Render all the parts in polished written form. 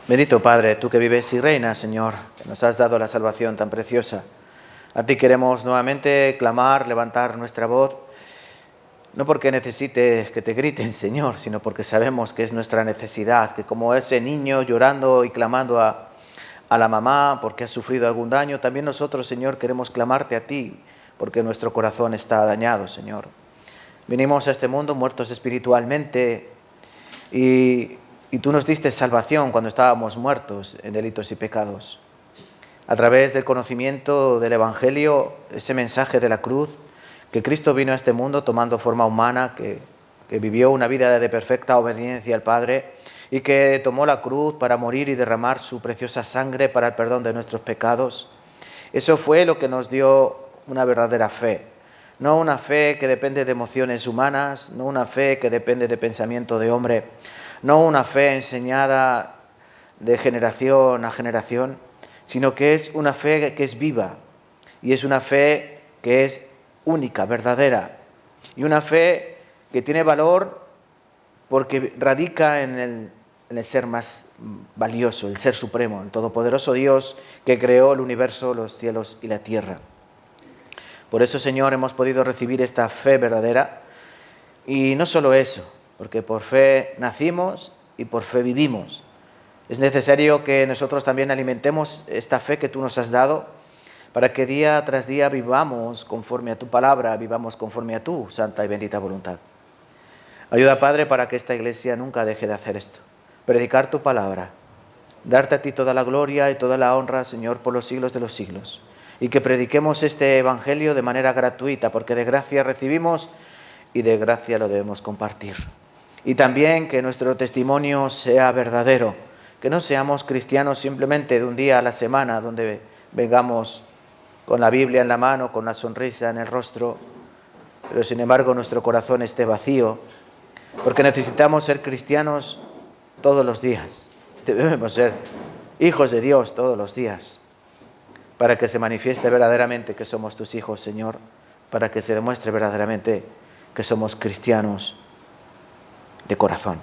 Bendito Padre, tú que vives y reinas, Señor, que nos has dado la salvación tan preciosa. A ti queremos nuevamente clamar, levantar nuestra voz, no porque necesites que te griten, Señor, sino porque sabemos que es nuestra necesidad, que como ese niño llorando y clamando a la mamá porque ha sufrido algún daño, también nosotros, Señor, queremos clamarte a ti, porque nuestro corazón está dañado, Señor. Vinimos a este mundo muertos espiritualmente y tú nos diste salvación cuando estábamos muertos en delitos y pecados. A través del conocimiento del Evangelio, ese mensaje de la cruz, que Cristo vino a este mundo tomando forma humana, que vivió una vida de perfecta obediencia al Padre y que tomó la cruz para morir y derramar su preciosa sangre para el perdón de nuestros pecados. Eso fue lo que nos dio una verdadera fe. No una fe que depende de emociones humanas, no una fe que depende de pensamiento de hombre, no una fe enseñada de generación a generación, sino que es una fe que es viva y es una fe que es única, verdadera, y una fe que tiene valor porque radica en el ser más valioso, el ser supremo, el todopoderoso Dios que creó el universo, los cielos y la tierra. Por eso, Señor, hemos podido recibir esta fe verdadera, y no solo eso, porque por fe nacimos y por fe vivimos. Es necesario que nosotros también alimentemos esta fe que tú nos has dado para que día tras día vivamos conforme a tu palabra, vivamos conforme a tu santa y bendita voluntad. Ayuda, Padre, para que esta iglesia nunca deje de hacer esto, predicar tu palabra, darte a ti toda la gloria y toda la honra, Señor, por los siglos de los siglos, y que prediquemos este evangelio de manera gratuita, porque de gracia recibimos y de gracia lo debemos compartir. Y también que nuestro testimonio sea verdadero, que no seamos cristianos simplemente de un día a la semana, donde vengamos con la Biblia en la mano, con la sonrisa en el rostro, pero sin embargo nuestro corazón esté vacío, porque necesitamos ser cristianos todos los días. Debemos ser hijos de Dios todos los días, para que se manifieste verdaderamente que somos tus hijos, Señor, para que se demuestre verdaderamente que somos cristianos de corazón.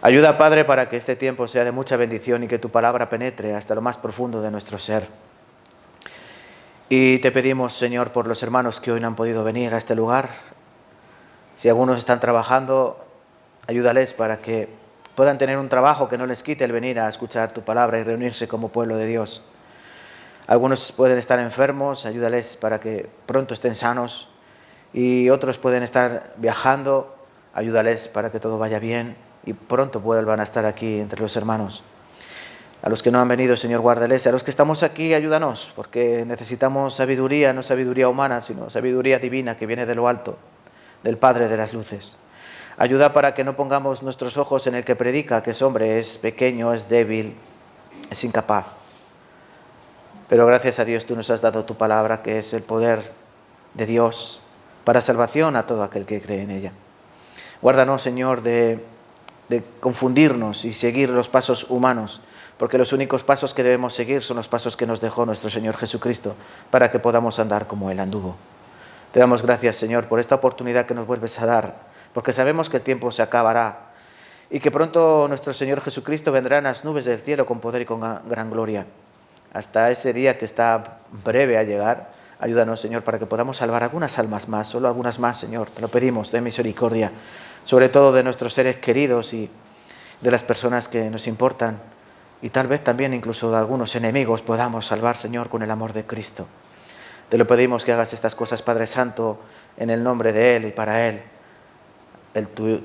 Ayuda, Padre, para que este tiempo sea de mucha bendición y que tu palabra penetre hasta lo más profundo de nuestro ser. Y te pedimos, Señor, por los hermanos que hoy no han podido venir a este lugar. Si algunos están trabajando, ayúdales para que puedan tener un trabajo que no les quite el venir a escuchar tu palabra y reunirse como pueblo de Dios. Algunos pueden estar enfermos, ayúdales para que pronto estén sanos. Y otros pueden estar viajando, ayúdales para que todo vaya bien y pronto vuelvan a estar aquí entre los hermanos. A los que no han venido, Señor, guárdales. A los que estamos aquí, ayúdanos, porque necesitamos sabiduría, no sabiduría humana, sino sabiduría divina que viene de lo alto, del Padre de las luces. Ayuda para que no pongamos nuestros ojos en el que predica, que es hombre, es pequeño, es débil, es incapaz. Pero gracias a Dios tú nos has dado tu palabra, que es el poder de Dios para salvación a todo aquel que cree en ella. Guárdanos, Señor, de confundirnos y seguir los pasos humanos, porque los únicos pasos que debemos seguir son los pasos que nos dejó nuestro Señor Jesucristo, para que podamos andar como Él anduvo. Te damos gracias, Señor, por esta oportunidad que nos vuelves a dar, porque sabemos que el tiempo se acabará y que pronto nuestro Señor Jesucristo vendrá en las nubes del cielo con poder y con gran gloria. Hasta ese día que está breve a llegar, ayúdanos, Señor, para que podamos salvar algunas almas más, solo algunas más, Señor. Te lo pedimos, ten misericordia, sobre todo de nuestros seres queridos y de las personas que nos importan, y tal vez también incluso de algunos enemigos podamos salvar, Señor, con el amor de Cristo. Te lo pedimos que hagas estas cosas, Padre Santo, en el nombre de Él y para Él.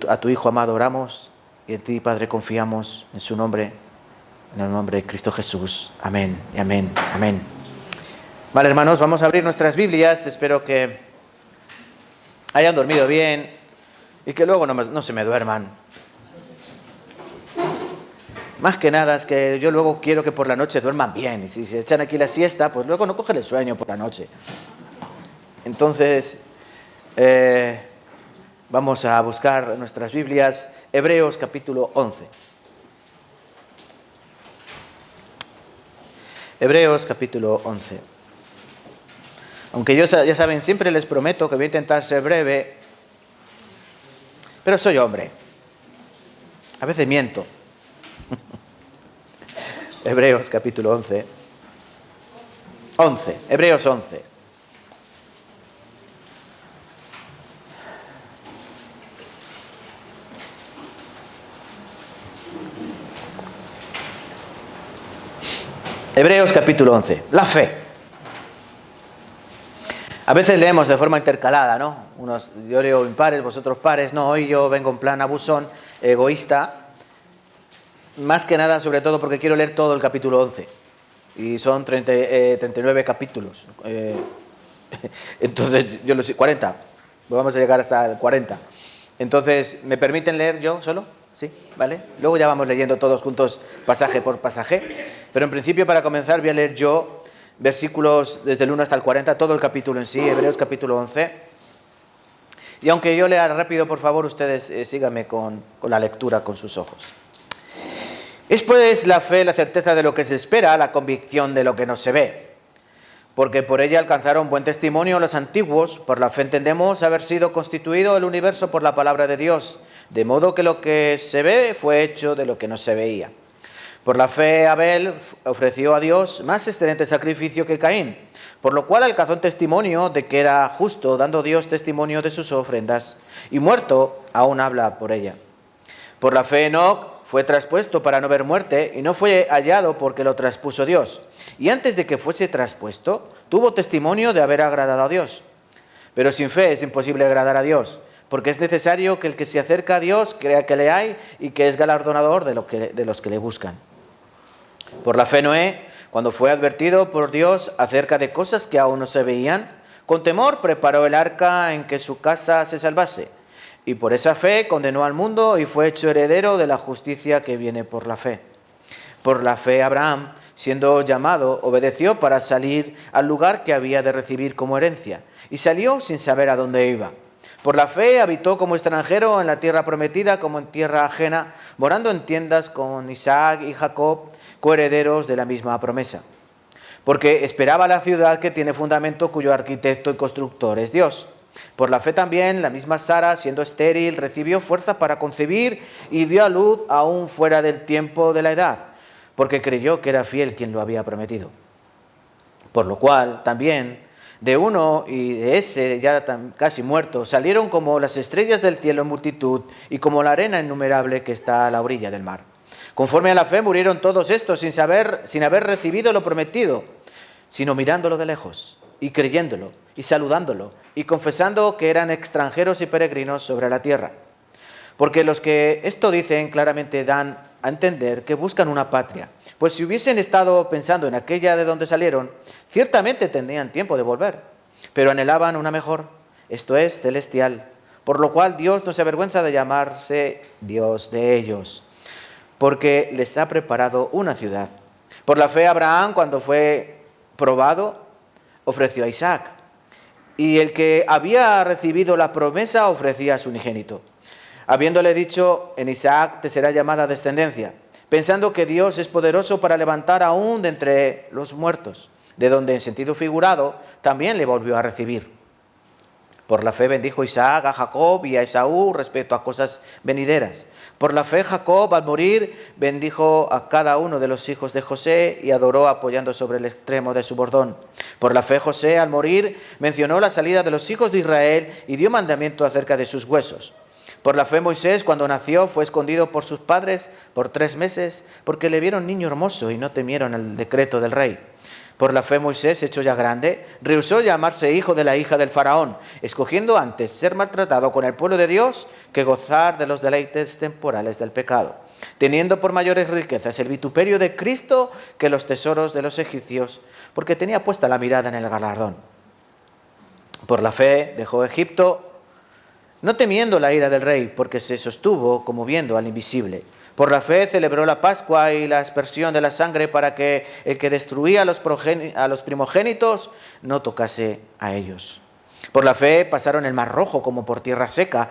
A tu Hijo amado oramos y en ti, Padre, confiamos, en su nombre, en el nombre de Cristo Jesús. Amén y amén, amén. Vale, hermanos, vamos a abrir nuestras Biblias. Espero que hayan dormido bien y que luego no se me duerman. Más que nada es que yo luego quiero que por la noche duerman bien. Y si se echan aquí la siesta, pues luego no cogen el sueño por la noche. Entonces, vamos a buscar nuestras Biblias. Hebreos capítulo 11. Hebreos capítulo 11. Aunque yo, ya saben, siempre les prometo que voy a intentar ser breve, pero soy hombre. A veces miento. Hebreos capítulo 11. 11, Hebreos 11. Hebreos capítulo 11. La fe. A veces leemos de forma intercalada, ¿no? Yo leo impares, vosotros pares. No, hoy yo vengo en plan abusón, egoísta. Más que nada, sobre todo, porque quiero leer todo el capítulo 11. Y son 39 capítulos. Entonces, yo lo sé, 40. Vamos a llegar hasta el 40. Entonces, ¿me permiten leer yo solo? ¿Sí? ¿Vale? Luego ya vamos leyendo todos juntos pasaje por pasaje. Pero en principio, para comenzar, voy a leer yo versículos desde el 1 hasta el 40, todo el capítulo en sí, Hebreos capítulo 11. Y aunque yo lea rápido, por favor, ustedes síganme con la lectura con sus ojos. Es pues la fe, la certeza de lo que se espera, la convicción de lo que no se ve. Porque por ella alcanzaron buen testimonio los antiguos. Por la fe entendemos haber sido constituido el universo por la palabra de Dios, de modo que lo que se ve fue hecho de lo que no se veía. Por la fe Abel ofreció a Dios más excelente sacrificio que Caín, por lo cual alcanzó un testimonio de que era justo, dando Dios testimonio de sus ofrendas, y muerto aún habla por ella. Por la fe Enoc fue traspuesto para no ver muerte, y no fue hallado porque lo traspuso Dios. Y antes de que fuese traspuesto, tuvo testimonio de haber agradado a Dios. Pero sin fe es imposible agradar a Dios, porque es necesario que el que se acerca a Dios crea que le hay y que es galardonador de los que le buscan. Por la fe Noé, cuando fue advertido por Dios acerca de cosas que aún no se veían, con temor preparó el arca en que su casa se salvase. Y por esa fe condenó al mundo y fue hecho heredero de la justicia que viene por la fe. Por la fe Abraham, siendo llamado, obedeció para salir al lugar que había de recibir como herencia, y salió sin saber a dónde iba. Por la fe habitó como extranjero en la tierra prometida como en tierra ajena, morando en tiendas con Isaac y Jacob, coherederos de la misma promesa. Porque esperaba la ciudad que tiene fundamento, cuyo arquitecto y constructor es Dios. Por la fe también, la misma Sara, siendo estéril, recibió fuerza para concebir y dio a luz aún fuera del tiempo de la edad, porque creyó que era fiel quien lo había prometido. Por lo cual, también, de uno y de ese ya casi muerto, salieron como las estrellas del cielo en multitud y como la arena innumerable que está a la orilla del mar. Conforme a la fe murieron todos estos sin haber recibido lo prometido, sino mirándolo de lejos y creyéndolo y saludándolo y confesando que eran extranjeros y peregrinos sobre la tierra. Porque los que esto dicen claramente dan a entender que buscan una patria, pues si hubiesen estado pensando en aquella de donde salieron, ciertamente tendrían tiempo de volver, pero anhelaban una mejor, esto es, celestial, por lo cual Dios no se avergüenza de llamarse Dios de ellos, porque les ha preparado una ciudad. Por la fe Abraham, cuando fue probado, ofreció a Isaac, y el que había recibido la promesa ofrecía a su unigénito, habiéndole dicho: en Isaac te será llamada descendencia, pensando que Dios es poderoso para levantar aún de entre los muertos, de donde en sentido figurado también le volvió a recibir. Por la fe bendijo Isaac a Jacob y a Esaú respecto a cosas venideras. Por la fe Jacob, al morir, bendijo a cada uno de los hijos de José y adoró apoyando sobre el extremo de su bordón. Por la fe José, al morir, mencionó la salida de los hijos de Israel y dio mandamiento acerca de sus huesos. Por la fe Moisés, cuando nació, fue escondido por sus padres por 3 meses, porque le vieron niño hermoso y no temieron el decreto del rey. Por la fe Moisés, hecho ya grande, rehusó llamarse hijo de la hija del faraón, escogiendo antes ser maltratado con el pueblo de Dios que gozar de los deleites temporales del pecado, teniendo por mayores riquezas el vituperio de Cristo que los tesoros de los egipcios, porque tenía puesta la mirada en el galardón. Por la fe dejó Egipto, no temiendo la ira del rey, porque se sostuvo como viendo al invisible. Por la fe celebró la Pascua y la aspersión de la sangre para que el que destruía a los primogénitos no tocase a ellos. Por la fe pasaron el Mar Rojo como por tierra seca.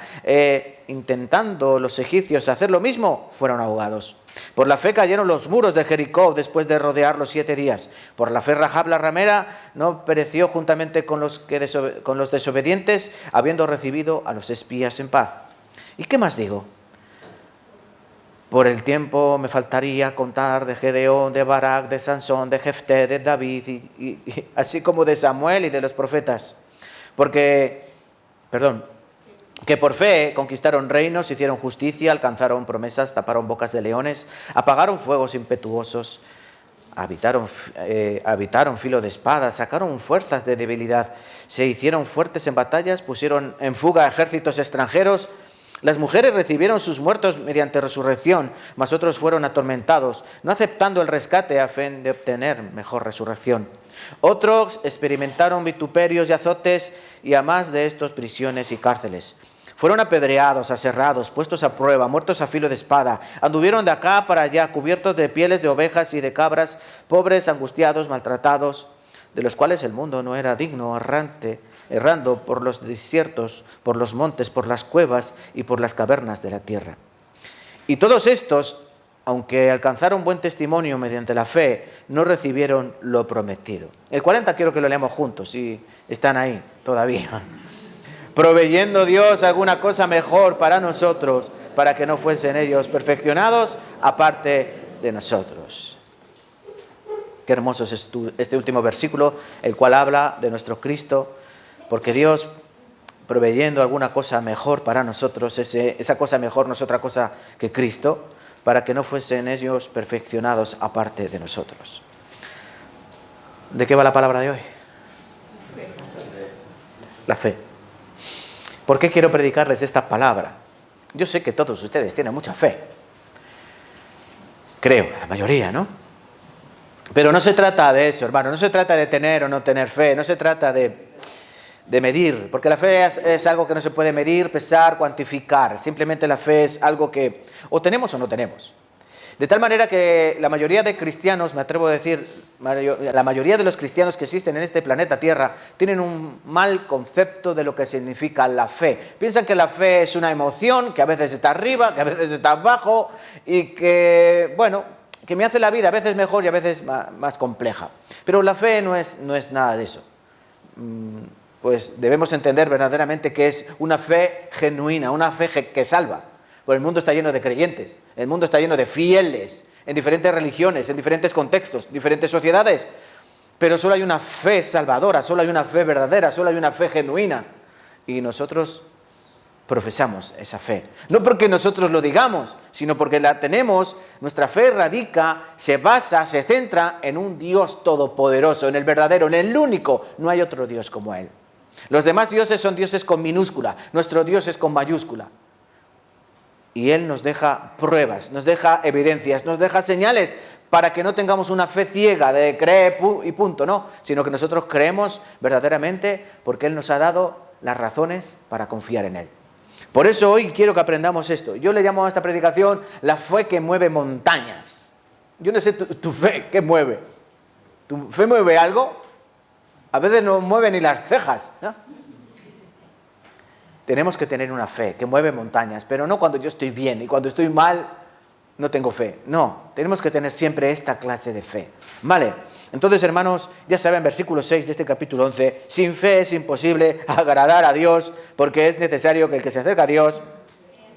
Intentando los egipcios hacer lo mismo, fueron ahogados. Por la fe cayeron los muros de Jericó después de rodearlos 7 días. Por la fe Rahab la ramera no pereció juntamente con los desobedientes, habiendo recibido a los espías en paz. ¿Y qué más digo? Por el tiempo me faltaría contar de Gedeón, de Barak, de Sansón, de Jefté, de David, así como de Samuel y de los profetas. Que por fe conquistaron reinos, hicieron justicia, alcanzaron promesas, taparon bocas de leones, apagaron fuegos impetuosos, habitaron filo de espada, sacaron fuerzas de debilidad, se hicieron fuertes en batallas, pusieron en fuga a ejércitos extranjeros. Las mujeres recibieron sus muertos mediante resurrección, mas otros fueron atormentados, no aceptando el rescate a fin de obtener mejor resurrección. Otros experimentaron vituperios y azotes, y a más de estos prisiones y cárceles. Fueron apedreados, aserrados, puestos a prueba, muertos a filo de espada. Anduvieron de acá para allá, cubiertos de pieles de ovejas y de cabras, pobres, angustiados, maltratados, de los cuales el mundo no era digno, errando por los desiertos, por los montes, por las cuevas y por las cavernas de la tierra. Y todos estos, aunque alcanzaron buen testimonio mediante la fe, no recibieron lo prometido. El 40 quiero que lo leamos juntos, si están ahí todavía. Proveyendo Dios alguna cosa mejor para nosotros, para que no fuesen ellos perfeccionados aparte de nosotros. Qué hermoso es este último versículo, el cual habla de nuestro Cristo, porque Dios, proveyendo alguna cosa mejor para nosotros, esa cosa mejor no es otra cosa que Cristo, para que no fuesen ellos perfeccionados aparte de nosotros. ¿De qué va la palabra de hoy? La fe. ¿Por qué quiero predicarles esta palabra? Yo sé que todos ustedes tienen mucha fe. Creo, la mayoría, ¿no? Pero no se trata de eso, hermano. No se trata de tener o no tener fe. No se trata de medir. Porque la fe es algo que no se puede medir, pesar, cuantificar. Simplemente la fe es algo que o tenemos o no tenemos. De tal manera que la mayoría de cristianos, me atrevo a decir, la mayoría de los cristianos que existen en este planeta Tierra tienen un mal concepto de lo que significa la fe. Piensan que la fe es una emoción, que a veces está arriba, que a veces está abajo y que, bueno, que me hace la vida a veces mejor y a veces más compleja. Pero la fe no es nada de eso. Pues debemos entender verdaderamente que es una fe genuina, una fe que salva. Porque el mundo está lleno de creyentes, el mundo está lleno de fieles, en diferentes religiones, en diferentes contextos, diferentes sociedades. Pero solo hay una fe salvadora, solo hay una fe verdadera, solo hay una fe genuina. Y nosotros profesamos esa fe. No porque nosotros lo digamos, sino porque la tenemos. Nuestra fe radica, se basa, se centra en un Dios todopoderoso, en el verdadero, en el único. No hay otro Dios como Él. Los demás dioses son dioses con minúscula, nuestro Dios es con mayúscula. Y Él nos deja pruebas, nos deja evidencias, nos deja señales para que no tengamos una fe ciega de creer y punto, no, sino que nosotros creemos verdaderamente porque Él nos ha dado las razones para confiar en Él. Por eso hoy quiero que aprendamos esto. Yo le llamo a esta predicación la fe que mueve montañas. Yo no sé tu fe, ¿qué mueve? ¿Tu fe mueve algo? A veces no mueve ni las cejas, ¿no? Tenemos que tener una fe que mueve montañas, pero no cuando yo estoy bien y cuando estoy mal no tengo fe. No, tenemos que tener siempre esta clase de fe. ¿Vale? Entonces, hermanos, ya saben, versículo 6 de este capítulo 11, sin fe es imposible agradar a Dios, porque es necesario que el que se acerca a Dios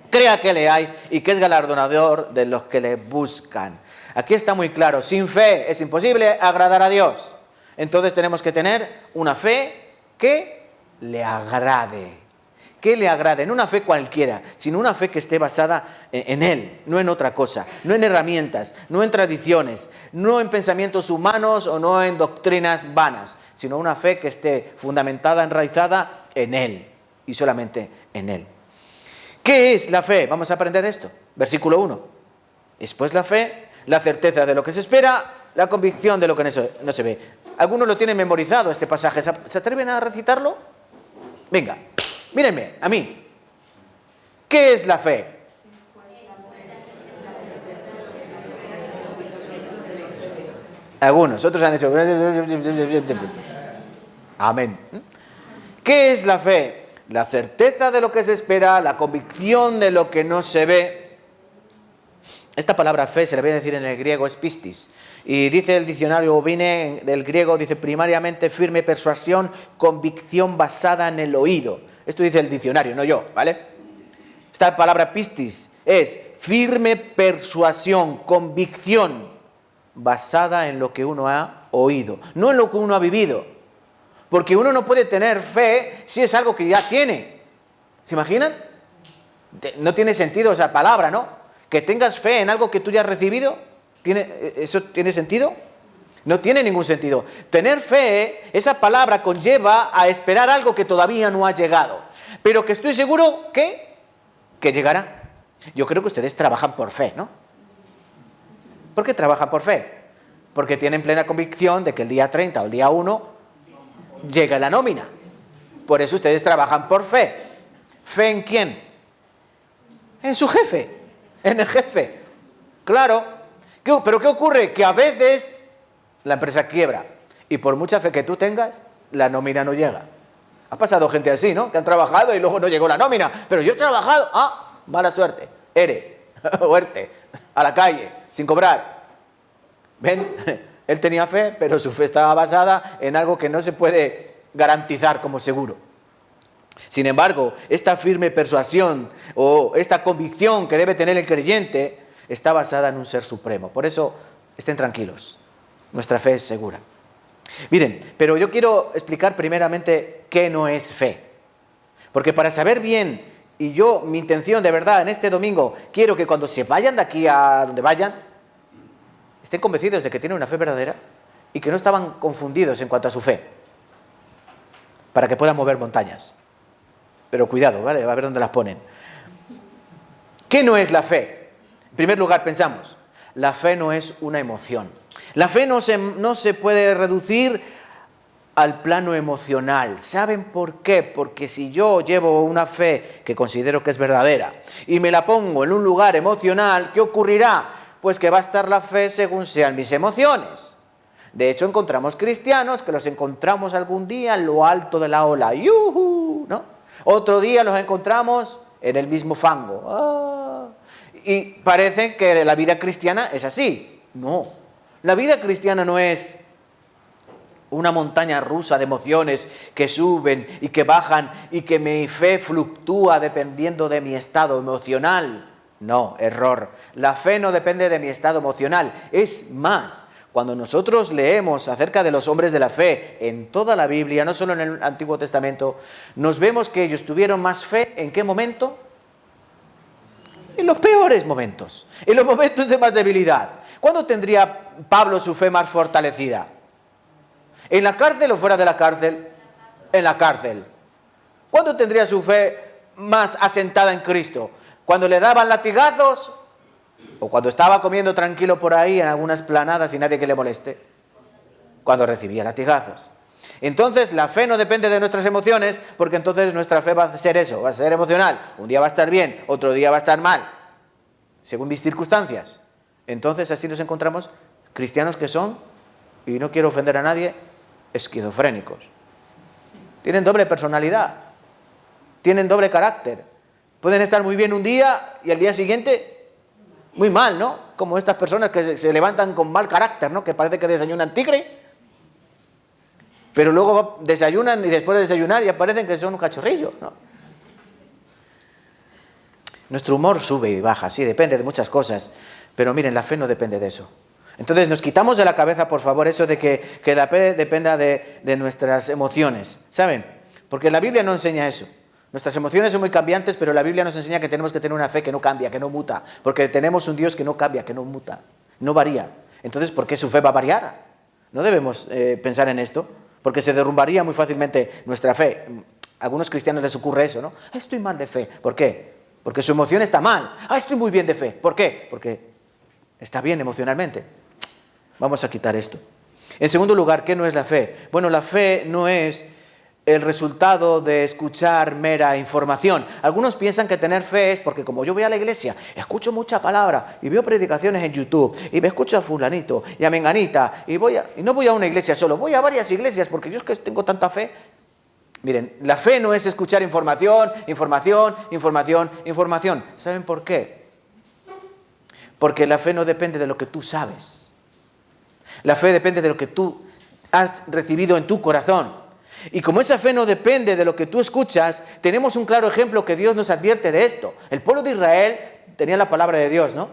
crea que le hay y que es galardonador de los que le buscan. Aquí está muy claro, sin fe es imposible agradar a Dios. Entonces tenemos que tener una fe que le agrade. Que le agrade, no una fe cualquiera, sino una fe que esté basada en Él, no en otra cosa, no en herramientas, no en tradiciones, no en pensamientos humanos o no en doctrinas vanas, sino una fe que esté fundamentada, enraizada en Él y solamente en Él. ¿Qué es la fe? Vamos a aprender esto. Versículo 1. Es pues la fe, la certeza de lo que se espera, la convicción de lo que no se ve. Algunos lo tienen memorizado este pasaje. ¿Se atreven a recitarlo? Venga. Mírenme, a mí. ¿Qué es la fe? Algunos, otros han dicho. Amén. ¿Qué es la fe? La certeza de lo que se espera, la convicción de lo que no se ve. Esta palabra fe se le voy a decir en el griego es pistis. Y dice el diccionario, viene del griego, dice primariamente firme persuasión, convicción basada en el oído. Esto dice el diccionario, no yo, ¿vale? Esta palabra pistis es firme persuasión, convicción, basada en lo que uno ha oído, no en lo que uno ha vivido. Porque uno no puede tener fe si es algo que ya tiene. ¿Se imaginan? No tiene sentido esa palabra, ¿no? Que tengas fe en algo que tú ya has recibido, ¿eso tiene sentido? No tiene ningún sentido. Tener fe, esa palabra conlleva a esperar algo que todavía no ha llegado, pero que estoy seguro que llegará. Yo creo que ustedes trabajan por fe, ¿no? ¿Por qué trabajan por fe? Porque tienen plena convicción de que el día 30 o el día 1 llega la nómina. Por eso ustedes trabajan por fe. ¿Fe en quién? En su jefe, en el jefe. Claro. Pero ¿qué ocurre? Que a veces la empresa quiebra y por mucha fe que tú tengas, la nómina no llega. Ha pasado gente así, ¿no? Que han trabajado y luego no llegó la nómina. Pero yo he trabajado. Mala suerte. ERE, huerte, a la calle, sin cobrar. ¿Ven? Él tenía fe, pero su fe estaba basada en algo que no se puede garantizar como seguro. Sin embargo, esta firme persuasión o esta convicción que debe tener el creyente está basada en un ser supremo. Por eso, estén tranquilos. Nuestra fe es segura. Miren, pero yo quiero explicar primeramente qué no es fe. Porque para saber bien, y mi intención de verdad en este domingo, quiero que cuando se vayan de aquí a donde vayan, estén convencidos de que tienen una fe verdadera y que no estaban confundidos en cuanto a su fe, para que puedan mover montañas. Pero cuidado, ¿vale? A ver dónde las ponen. ¿Qué no es la fe? En primer lugar, pensamos, la fe no es una emoción. La fe no se puede reducir al plano emocional. ¿Saben por qué? Porque si yo llevo una fe que considero que es verdadera y me la pongo en un lugar emocional, ¿qué ocurrirá? Pues que va a estar la fe según sean mis emociones. De hecho, encontramos cristianos que los encontramos algún día en lo alto de la ola. ¡Yujú! ¿No? Otro día los encontramos en el mismo fango. Y parece que la vida cristiana es así. No. La vida cristiana no es una montaña rusa de emociones que suben y que bajan y que mi fe fluctúa dependiendo de mi estado emocional. No, error. La fe no depende de mi estado emocional. Es más, cuando nosotros leemos acerca de los hombres de la fe en toda la Biblia, no solo en el Antiguo Testamento, nos vemos que ellos tuvieron más fe. ¿En qué momento? En los peores momentos, en los momentos de más debilidad. ¿Cuándo tendría Pablo su fe más fortalecida? ¿En la cárcel o fuera de la cárcel? En la cárcel. ¿Cuándo tendría su fe más asentada en Cristo? ¿Cuando le daban latigazos? ¿O cuando estaba comiendo tranquilo por ahí en algunas esplanadas y nadie que le moleste? Cuando recibía latigazos. Entonces la fe no depende de nuestras emociones, porque entonces nuestra fe va a ser eso, va a ser emocional. Un día va a estar bien, otro día va a estar mal, según mis circunstancias. Entonces así nos encontramos cristianos que son, y no quiero ofender a nadie, esquizofrénicos. Tienen doble personalidad, tienen doble carácter. Pueden estar muy bien un día y al día siguiente muy mal, ¿no? Como estas personas que se levantan con mal carácter, ¿no? Que parece que desayunan tigre, pero luego desayunan y después de desayunar ya parecen que son un cachorrillo, ¿no? Nuestro humor sube y baja, sí, depende de muchas cosas, pero miren, la fe no depende de eso. Entonces nos quitamos de la cabeza, por favor, eso de que la fe dependa de nuestras emociones, ¿saben? Porque la Biblia no enseña eso. Nuestras emociones son muy cambiantes, pero la Biblia nos enseña que tenemos que tener una fe que no cambia, que no muta, porque tenemos un Dios que no cambia, que no muta, no varía. Entonces, ¿por qué su fe va a variar? No debemos pensar en esto, porque se derrumbaría muy fácilmente nuestra fe. A algunos cristianos les ocurre eso, ¿no? Estoy mal de fe. ¿Por qué? Porque su emoción está mal. Estoy muy bien de fe. ¿Por qué? Porque está bien emocionalmente. Vamos a quitar esto. En segundo lugar, ¿qué no es la fe? Bueno, la fe no es el resultado de escuchar mera información. Algunos piensan que tener fe es porque como yo voy a la iglesia, escucho mucha palabra y veo predicaciones en YouTube y me escucho a fulanito y a menganita y no voy a una iglesia solo, voy a varias iglesias porque yo es que tengo tanta fe. Miren, la fe no es escuchar información. ¿Saben por qué? Porque la fe no depende de lo que tú sabes. La fe depende de lo que tú has recibido en tu corazón. Y como esa fe no depende de lo que tú escuchas, tenemos un claro ejemplo que Dios nos advierte de esto. El pueblo de Israel tenía la palabra de Dios, ¿no?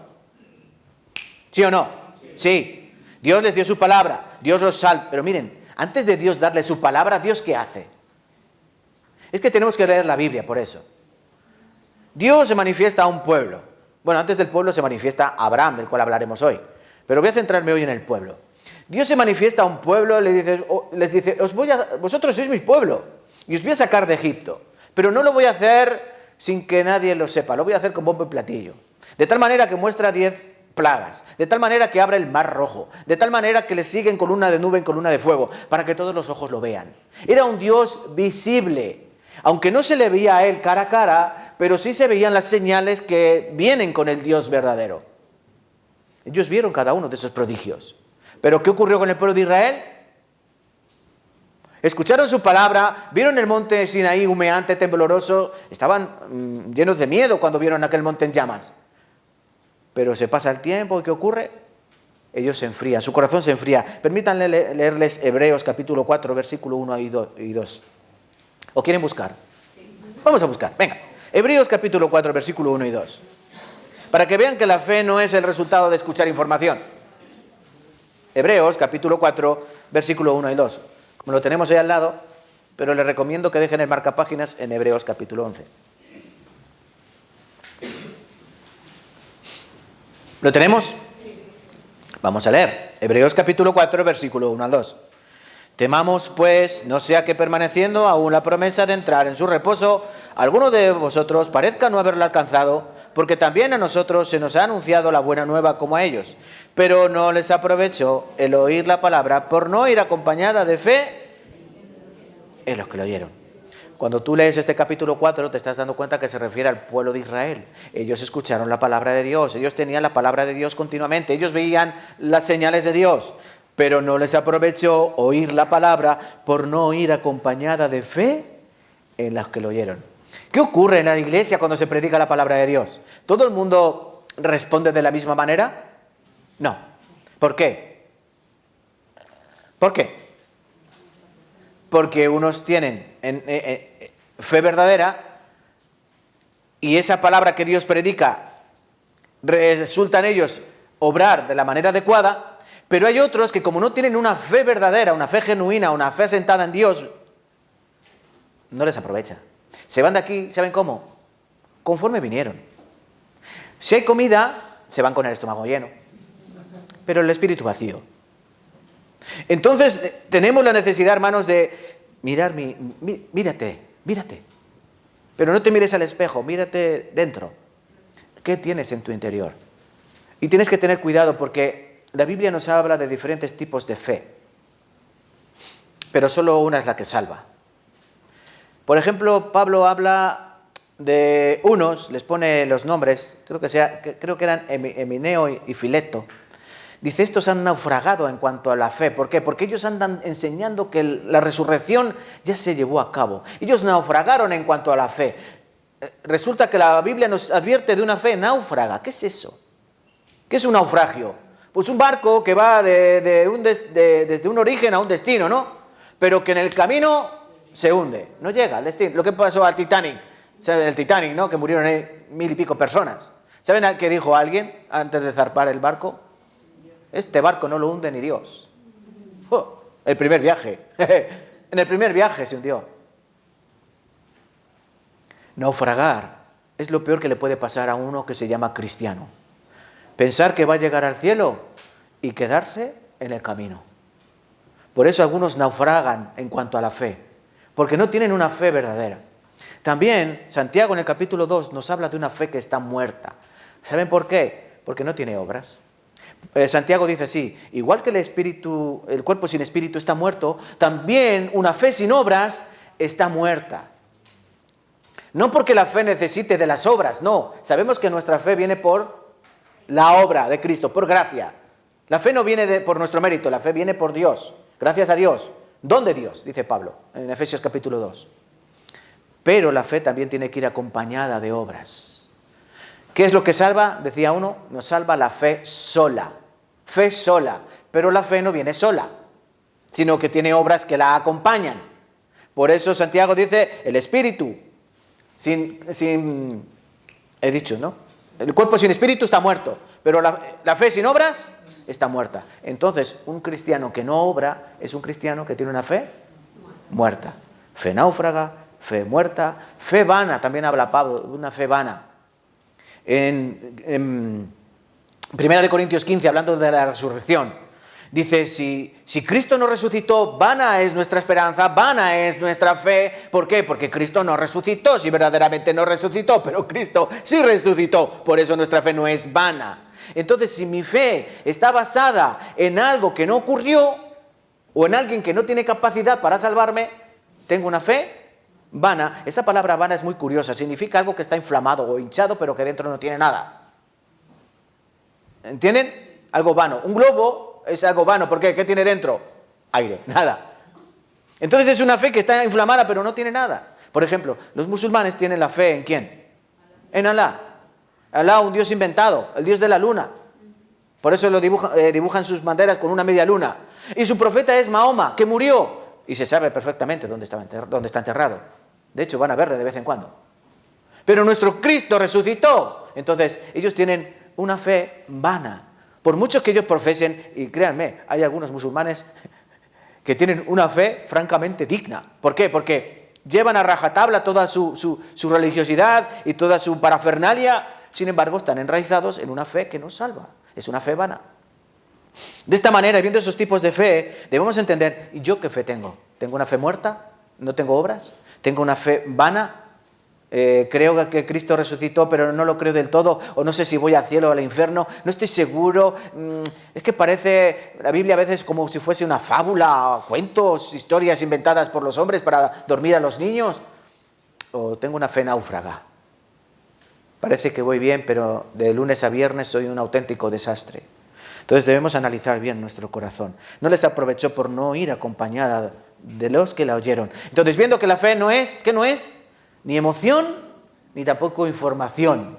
¿Sí o no? Sí. Dios les dio su palabra, Dios los salva. Pero miren, antes de Dios darle su palabra, ¿Dios qué hace? Es que tenemos que leer la Biblia por eso. Dios se manifiesta a un pueblo. Bueno, antes del pueblo se manifiesta a Abraham, del cual hablaremos hoy. Pero voy a centrarme hoy en el pueblo. Dios se manifiesta a un pueblo, les dice, vosotros sois mi pueblo y os voy a sacar de Egipto. Pero no lo voy a hacer sin que nadie lo sepa, lo voy a hacer con bombo y platillo. De tal manera que muestra 10 plagas, de tal manera que abre el mar rojo, de tal manera que le siguen columna de nube en columna de fuego, para que todos los ojos lo vean. Era un Dios visible, aunque no se le veía a él cara a cara, pero sí se veían las señales que vienen con el Dios verdadero. Ellos vieron cada uno de esos prodigios. ¿Pero qué ocurrió con el pueblo de Israel? Escucharon su palabra, vieron el monte Sinaí humeante, tembloroso, estaban llenos de miedo cuando vieron aquel monte en llamas. Pero se pasa el tiempo, ¿y qué ocurre? Ellos se enfrían, su corazón se enfría. Permítanle leerles Hebreos capítulo 4, versículo 1 y 2. ¿O quieren buscar? Vamos a buscar, venga. Hebreos capítulo 4, versículo 1 y 2. Para que vean que la fe no es el resultado de escuchar información. Hebreos capítulo 4, versículo 1 y 2. Como lo tenemos ahí al lado, pero les recomiendo que dejen el marcapáginas en Hebreos capítulo 11. ¿Lo tenemos? Sí. Vamos a leer. Hebreos capítulo 4, versículo 1 al 2. Temamos, pues, no sea que permaneciendo aún la promesa de entrar en su reposo, alguno de vosotros parezca no haberla alcanzado, porque también a nosotros se nos ha anunciado la buena nueva como a ellos. Pero no les aprovechó el oír la palabra por no ir acompañada de fe en los que lo oyeron. Cuando tú lees este capítulo 4 te estás dando cuenta que se refiere al pueblo de Israel. Ellos escucharon la palabra de Dios, ellos tenían la palabra de Dios continuamente, ellos veían las señales de Dios, pero no les aprovechó oír la palabra por no ir acompañada de fe en los que lo oyeron. ¿Qué ocurre en la iglesia cuando se predica la palabra de Dios? ¿Todo el mundo responde de la misma manera? No. ¿Por qué? ¿Por qué? Porque unos tienen fe verdadera y esa palabra que Dios predica resulta en ellos obrar de la manera adecuada, pero hay otros que como no tienen una fe verdadera, una fe genuina, una fe asentada en Dios, no les aprovecha. Se van de aquí, ¿saben cómo? Conforme vinieron. Si hay comida, se van con el estómago lleno, pero el espíritu vacío. Entonces tenemos la necesidad, hermanos, de mírate, pero no te mires al espejo, mírate dentro. ¿Qué tienes en tu interior? Y tienes que tener cuidado porque la Biblia nos habla de diferentes tipos de fe, pero solo una es la que salva. Por ejemplo, Pablo habla de unos, les pone los nombres, creo que eran Emineo y Fileto. Dice, estos han naufragado en cuanto a la fe. ¿Por qué? Porque ellos andan enseñando que la resurrección ya se llevó a cabo. Ellos naufragaron en cuanto a la fe. Resulta que la Biblia nos advierte de una fe náufraga. ¿Qué es eso? ¿Qué es un naufragio? Pues un barco que va desde un origen a un destino, ¿no? Pero que en el camino se hunde, no llega al destino. Lo que pasó al Titanic, ¿saben el Titanic, no? Que murieron ahí 1000 y pico personas. ¿Saben qué dijo alguien antes de zarpar el barco? Este barco no lo hunde ni Dios. El primer viaje. En el primer viaje se hundió. Naufragar es lo peor que le puede pasar a uno que se llama cristiano. Pensar que va a llegar al cielo y quedarse en el camino. Por eso algunos naufragan en cuanto a la fe, porque no tienen una fe verdadera. También Santiago en el capítulo 2 nos habla de una fe que está muerta. ¿Saben por qué? Porque no tiene obras. Santiago dice así, igual que el cuerpo sin espíritu está muerto, también una fe sin obras está muerta. No porque la fe necesite de las obras, no. Sabemos que nuestra fe viene por la obra de Cristo, por gracia. La fe no viene por nuestro mérito, la fe viene por Dios, gracias a Dios. Don de Dios, dice Pablo en Efesios capítulo 2. Pero la fe también tiene que ir acompañada de obras. ¿Qué es lo que salva? Decía uno, nos salva la fe sola. Fe sola. Pero la fe no viene sola, sino que tiene obras que la acompañan. Por eso Santiago dice, el espíritu, he dicho, ¿no? El cuerpo sin espíritu está muerto, pero la fe sin obras está muerta. Entonces, un cristiano que no obra es un cristiano que tiene una fe muerta. Fe náufraga, fe muerta, fe vana, también habla Pablo, una fe vana. En 1 Corintios 15, hablando de la resurrección, dice, si Cristo no resucitó, vana es nuestra esperanza, vana es nuestra fe. ¿Por qué? Porque Cristo no resucitó, si verdaderamente no resucitó, pero Cristo sí resucitó, por eso nuestra fe no es vana. Entonces, si mi fe está basada en algo que no ocurrió, o en alguien que no tiene capacidad para salvarme, tengo una fe vana. Esa palabra vana es muy curiosa, significa algo que está inflamado o hinchado, pero que dentro no tiene nada. ¿Entienden? Algo vano. Un globo es algo vano, ¿por qué? ¿Qué tiene dentro? Aire, nada. Entonces es una fe que está inflamada, pero no tiene nada. Por ejemplo, los musulmanes tienen la fe ¿en quién? En Alá. Alá, un Dios inventado, el Dios de la luna. Por eso lo dibujan sus banderas con una media luna. Y su profeta es Mahoma, que murió. Y se sabe perfectamente dónde está enterrado. De hecho, van a verle de vez en cuando. Pero nuestro Cristo resucitó. Entonces, ellos tienen una fe vana. Por mucho que ellos profesen, y créanme, hay algunos musulmanes que tienen una fe francamente digna. ¿Por qué? Porque llevan a rajatabla toda su religiosidad y toda su parafernalia. Sin embargo, están enraizados en una fe que no salva. Es una fe vana. De esta manera, viendo esos tipos de fe, debemos entender, ¿y yo qué fe tengo? ¿Tengo una fe muerta? ¿No tengo obras? ¿Tengo una fe vana? Creo que Cristo resucitó, pero no lo creo del todo, o no sé si voy al cielo o al infierno, no estoy seguro. Es que parece la Biblia a veces como si fuese una fábula, cuentos, historias inventadas por los hombres para dormir a los niños. O tengo una fe náufraga. Parece que voy bien, pero de lunes a viernes soy un auténtico desastre. Entonces debemos analizar bien nuestro corazón. No les aprovechó por no ir acompañada de los que la oyeron. Entonces, viendo que la fe no es, ¿qué no es? Ni emoción, ni tampoco información.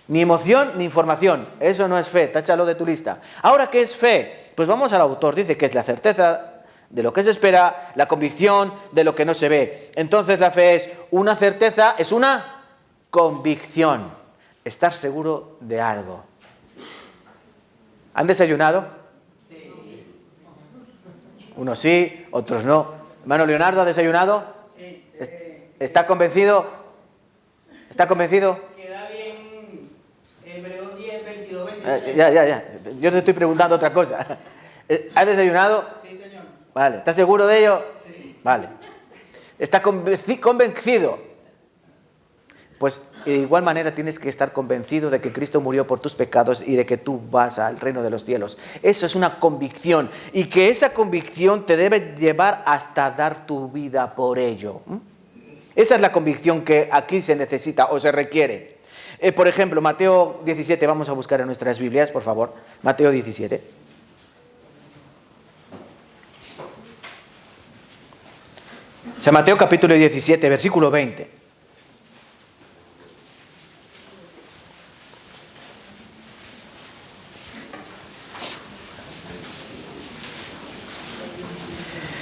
Ni emoción, ni información. Eso no es fe, táchalo de tu lista. Ahora, ¿qué es fe? Pues vamos al autor. Dice que es la certeza de lo que se espera, la convicción de lo que no se ve. Entonces, la fe es una certeza, es una convicción. Estar seguro de algo. ¿Han desayunado? Sí. Unos sí, otros no. Hermano Leonardo, ¿ha desayunado? Sí. ¿Está convencido? ¿Está convencido? Queda bien Hebreos 10, 22, 23. Ya. Yo te estoy preguntando otra cosa. ¿Has desayunado? Sí, señor. Vale. ¿Estás seguro de ello? Sí. Vale. ¿Está convencido? Pues de igual manera tienes que estar convencido de que Cristo murió por tus pecados y de que tú vas al reino de los cielos. Eso es una convicción, y que esa convicción te debe llevar hasta dar tu vida por ello. Esa es la convicción que aquí se necesita o se requiere. Por ejemplo, Mateo 17, vamos a buscar en nuestras Biblias, por favor. Mateo 17. San Mateo capítulo 17, versículo 20.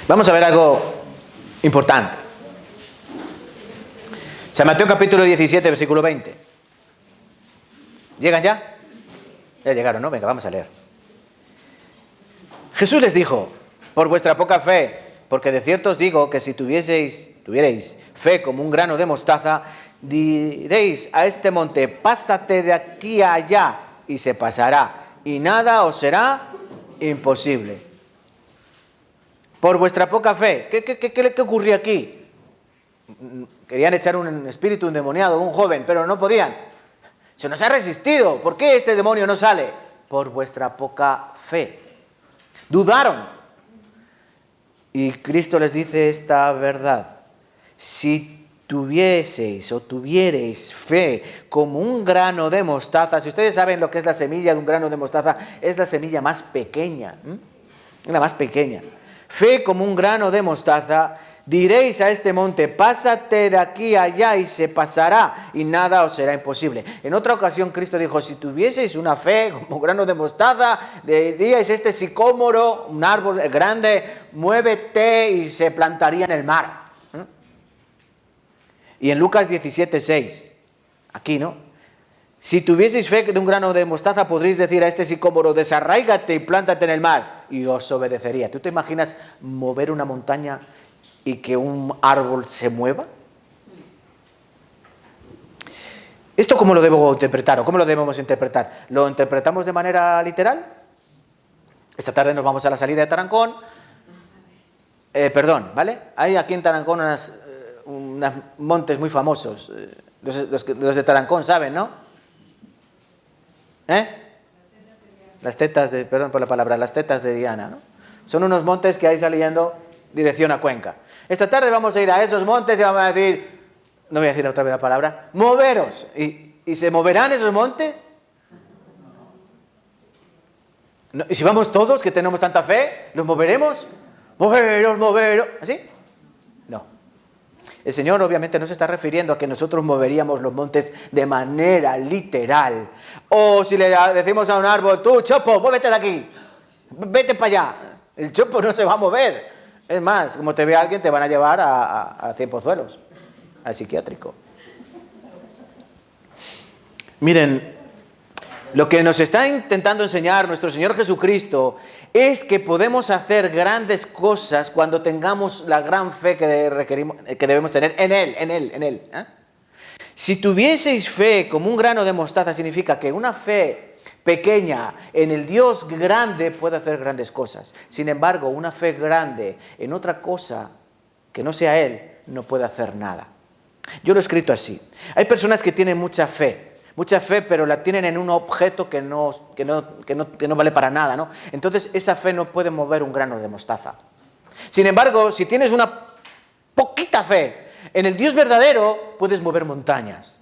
Vamos a ver algo importante. San Mateo capítulo 17, versículo 20. ¿Llegan ya? Ya llegaron, ¿no? Venga, vamos a leer. Jesús les dijo, por vuestra poca fe, porque de cierto os digo que si tuvierais fe como un grano de mostaza, diréis a este monte, pásate de aquí a allá, y se pasará, y nada os será imposible. Por vuestra poca fe. ¿Qué ocurrió aquí? Querían echar un espíritu endemoniado, un joven, pero no podían. Se nos ha resistido. ¿Por qué este demonio no sale? Por vuestra poca fe. Dudaron. Y Cristo les dice esta verdad. Si tuvierais fe como un grano de mostaza, si ustedes saben lo que es la semilla de un grano de mostaza, es la semilla más pequeña. La más pequeña. Fe como un grano de mostaza, Diréis a este monte, pásate de aquí a allá y se pasará y nada os será imposible. En otra ocasión Cristo dijo, si tuvieseis una fe como grano de mostaza, diríais este sicómoro, un árbol grande, muévete y se plantaría en el mar. Y en Lucas 17:6, aquí, ¿no? Si tuvieseis fe de un grano de mostaza, podréis decir a este sicómoro, desarráigate y plántate en el mar, y os obedecería. ¿Tú te imaginas mover una montaña y que un árbol se mueva? ¿Esto cómo lo debo interpretar o cómo lo debemos interpretar? ¿Lo interpretamos de manera literal? Esta tarde nos vamos a la salida de Tarancón. ¿Vale? Hay aquí en Tarancón unos montes muy famosos. Los de Tarancón saben, ¿no? Las tetas de, perdón por la palabra, las tetas de Diana, ¿no? Son unos montes que hay saliendo dirección a Cuenca. Esta tarde vamos a ir a esos montes y vamos a decir, no voy a decir otra vez la palabra, moveros. ¿Y se moverán esos montes? ¿No? ¿Y si vamos todos, que tenemos tanta fe, los moveremos? Moveros. ¿Así? No. El Señor obviamente no se está refiriendo a que nosotros moveríamos los montes de manera literal. O si le decimos a un árbol, tú, chopo, muévete de aquí, vete para allá. El chopo no se va a mover. Es más, como te ve alguien, te van a llevar a Cienpozuelos, al psiquiátrico. Miren, lo que nos está intentando enseñar nuestro Señor Jesucristo es que podemos hacer grandes cosas cuando tengamos la gran fe que requerimos, que debemos tener en Él. Si tuvieseis fe como un grano de mostaza, significa que una fe pequeña en el Dios grande puede hacer grandes cosas. Sin embargo, una fe grande en otra cosa que no sea Él no puede hacer nada. Yo lo he escrito así. Hay personas que tienen mucha fe, pero la tienen en un objeto que no vale para nada, ¿no? Entonces esa fe no puede mover un grano de mostaza. Sin embargo, si tienes una poquita fe en el Dios verdadero, puedes mover montañas.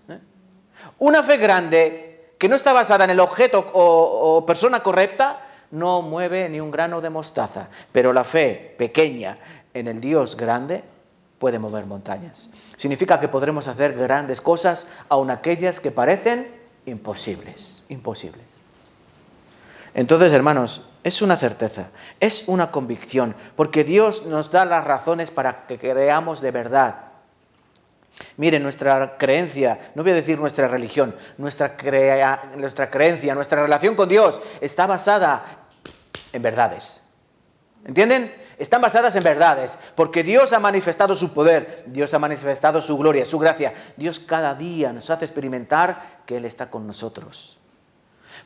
Una fe grande que no está basada en el objeto o persona correcta, no mueve ni un grano de mostaza. Pero la fe pequeña en el Dios grande puede mover montañas. Significa que podremos hacer grandes cosas, aun aquellas que parecen imposibles. Entonces, hermanos, es una certeza, es una convicción, porque Dios nos da las razones para que creamos de verdad. Miren, nuestra creencia, no voy a decir nuestra religión, nuestra creencia, nuestra relación con Dios está basada en verdades. ¿Entienden? Están basadas en verdades, porque Dios ha manifestado su poder, Dios ha manifestado su gloria, su gracia. Dios cada día nos hace experimentar que Él está con nosotros.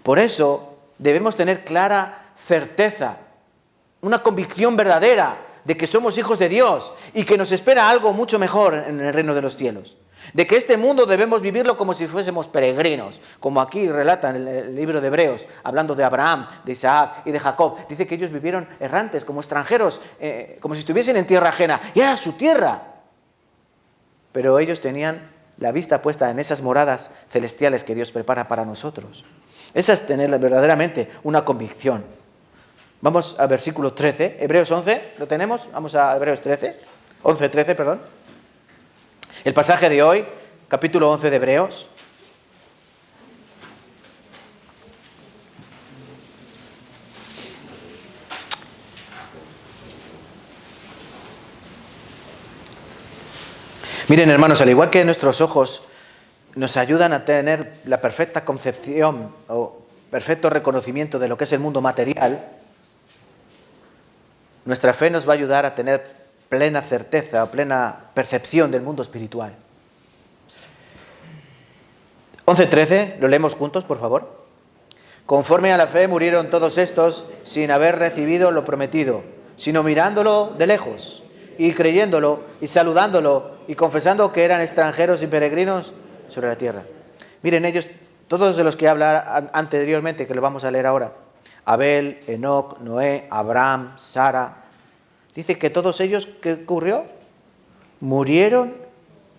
Por eso debemos tener clara certeza, una convicción verdadera de que somos hijos de Dios y que nos espera algo mucho mejor en el reino de los cielos. De que este mundo debemos vivirlo como si fuésemos peregrinos, como aquí relata en el libro de Hebreos, hablando de Abraham, de Isaac y de Jacob. Dice que ellos vivieron errantes, como extranjeros, como si estuviesen en tierra ajena. Y era su tierra. Pero ellos tenían la vista puesta en esas moradas celestiales que Dios prepara para nosotros. Esa es tener verdaderamente una convicción. Vamos a versículo 13, Hebreos 11, ¿lo tenemos? Vamos a Hebreos 11:13, perdón. El pasaje de hoy, capítulo 11 de Hebreos. Miren, hermanos, al igual que nuestros ojos nos ayudan a tener la perfecta concepción o perfecto reconocimiento de lo que es el mundo material, nuestra fe nos va a ayudar a tener plena certeza o plena percepción del mundo espiritual. 11:13, lo leemos juntos, por favor. Conforme a la fe murieron todos estos sin haber recibido lo prometido, sino mirándolo de lejos y creyéndolo y saludándolo y confesando que eran extranjeros y peregrinos sobre la tierra. Miren, ellos, todos de los que habla anteriormente, que lo vamos a leer ahora, Abel, Enoc, Noé, Abraham, Sara. Dice que todos ellos, ¿qué ocurrió? Murieron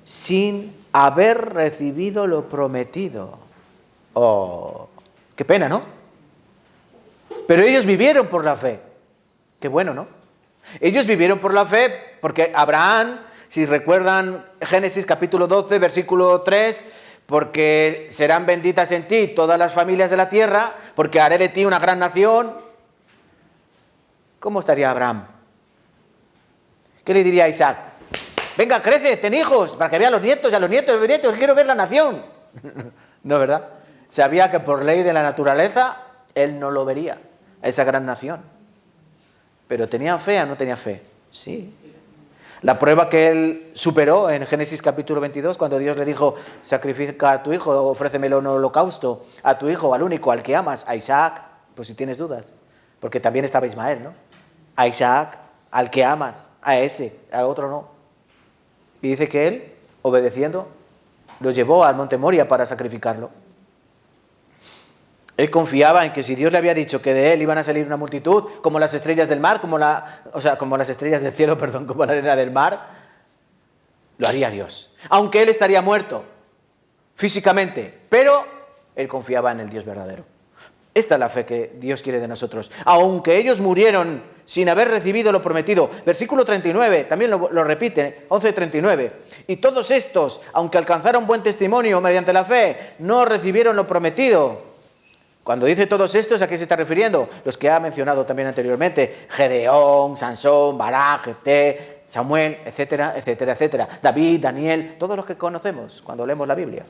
sin haber recibido lo prometido. Oh, qué pena, ¿no? Pero ellos vivieron por la fe. Qué bueno, ¿no? Ellos vivieron por la fe porque Abraham, si recuerdan Génesis capítulo 12, versículo 3, porque serán benditas en ti todas las familias de la tierra, porque haré de ti una gran nación. ¿Cómo estaría Abraham? ¿Qué le diría a Isaac? Venga, crece, ten hijos, para que vean los nietos y a los nietos, quiero ver la nación. No, ¿verdad? Sabía que por ley de la naturaleza, él no lo vería, a esa gran nación. ¿Pero tenía fe o no tenía fe? Sí. La prueba que él superó en Génesis capítulo 22, cuando Dios le dijo, sacrifica a tu hijo, ofrécemelo en holocausto, a tu hijo, al único, al que amas, a Isaac, pues si tienes dudas, porque también estaba Ismael, ¿no? A Isaac, al que amas, a ese, al otro no. Y dice que él, obedeciendo, lo llevó al monte Moria para sacrificarlo. Él confiaba en que si Dios le había dicho que de él iban a salir una multitud, como las estrellas del mar, como las estrellas del cielo, perdón, como la arena del mar, lo haría Dios. Aunque él estaría muerto físicamente, pero él confiaba en el Dios verdadero. Esta es la fe que Dios quiere de nosotros. Aunque ellos murieron sin haber recibido lo prometido. Versículo 39, también lo repite, 11:39. Y todos estos, aunque alcanzaron buen testimonio mediante la fe, no recibieron lo prometido. Cuando dice todos estos, ¿a qué se está refiriendo? Los que ha mencionado también anteriormente. Gedeón, Sansón, Barak, Jefté, Samuel, etcétera, etcétera, etcétera. David, Daniel, todos los que conocemos cuando leemos la Biblia.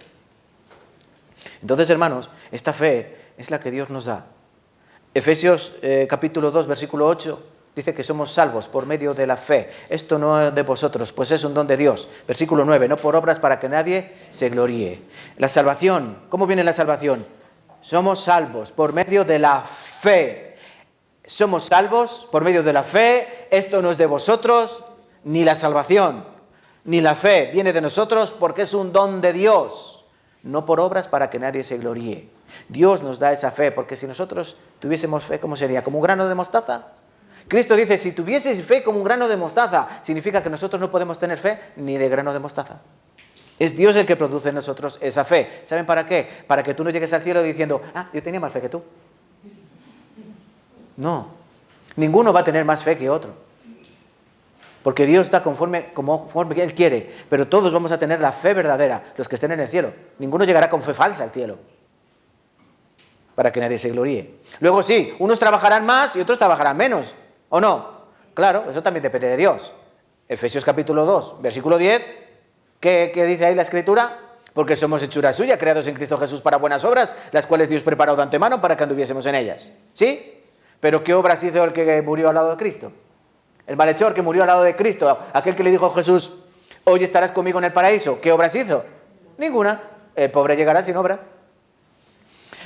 Entonces, hermanos, esta fe es la que Dios nos da. Efesios capítulo 2, versículo 8, dice que somos salvos por medio de la fe. Esto no es de vosotros, pues es un don de Dios. Versículo 9, no por obras para que nadie se gloríe. La salvación, ¿cómo viene la salvación? Somos salvos por medio de la fe. Somos salvos por medio de la fe. Esto no es de vosotros, ni la salvación, ni la fe viene de nosotros porque es un don de Dios. No por obras para que nadie se gloríe. Dios nos da esa fe, porque si nosotros tuviésemos fe, ¿cómo sería? ¿Como un grano de mostaza? Cristo dice, si tuvieses fe como un grano de mostaza, significa que nosotros no podemos tener fe ni de grano de mostaza. Es Dios el que produce en nosotros esa fe. ¿Saben para qué? Para que tú no llegues al cielo diciendo, yo tenía más fe que tú. No. Ninguno va a tener más fe que otro. Porque Dios está conforme Él quiere. Pero todos vamos a tener la fe verdadera, los que estén en el cielo. Ninguno llegará con fe falsa al cielo. Para que nadie se gloríe. Luego sí, unos trabajarán más y otros trabajarán menos. ¿O no? Claro, eso también depende de Dios. Efesios capítulo 2, versículo 10. ¿Qué dice ahí la Escritura? Porque somos hechura suya, creados en Cristo Jesús para buenas obras, las cuales Dios preparó de antemano para que anduviésemos en ellas. ¿Sí? Pero ¿qué obras hizo el que murió al lado de Cristo? El malhechor que murió al lado de Cristo, aquel que le dijo a Jesús, hoy estarás conmigo en el paraíso. ¿Qué obras hizo? Ninguna. El pobre llegará sin obras.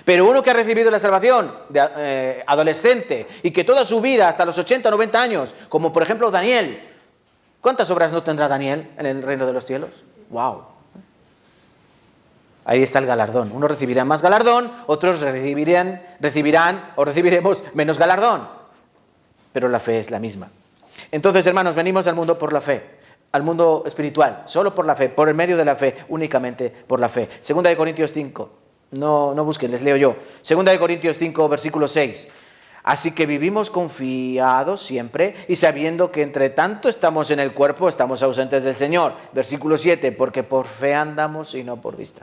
Pero uno que ha recibido la salvación de adolescente y que toda su vida, hasta los 80 o 90 años, como por ejemplo Daniel, ¿cuántas obras no tendrá Daniel en el reino de los cielos? ¡Wow! Ahí está el galardón. Unos recibirán más galardón, otros recibiremos menos galardón. Pero la fe es la misma. Entonces, hermanos, venimos al mundo por la fe, al mundo espiritual, solo por la fe, por el medio de la fe, únicamente por la fe. 2 Corintios 5, no busquen, les leo yo. 2 Corintios 5, versículo 6. Así que vivimos confiados siempre y sabiendo que entre tanto estamos en el cuerpo, estamos ausentes del Señor. Versículo 7, porque por fe andamos y no por vista.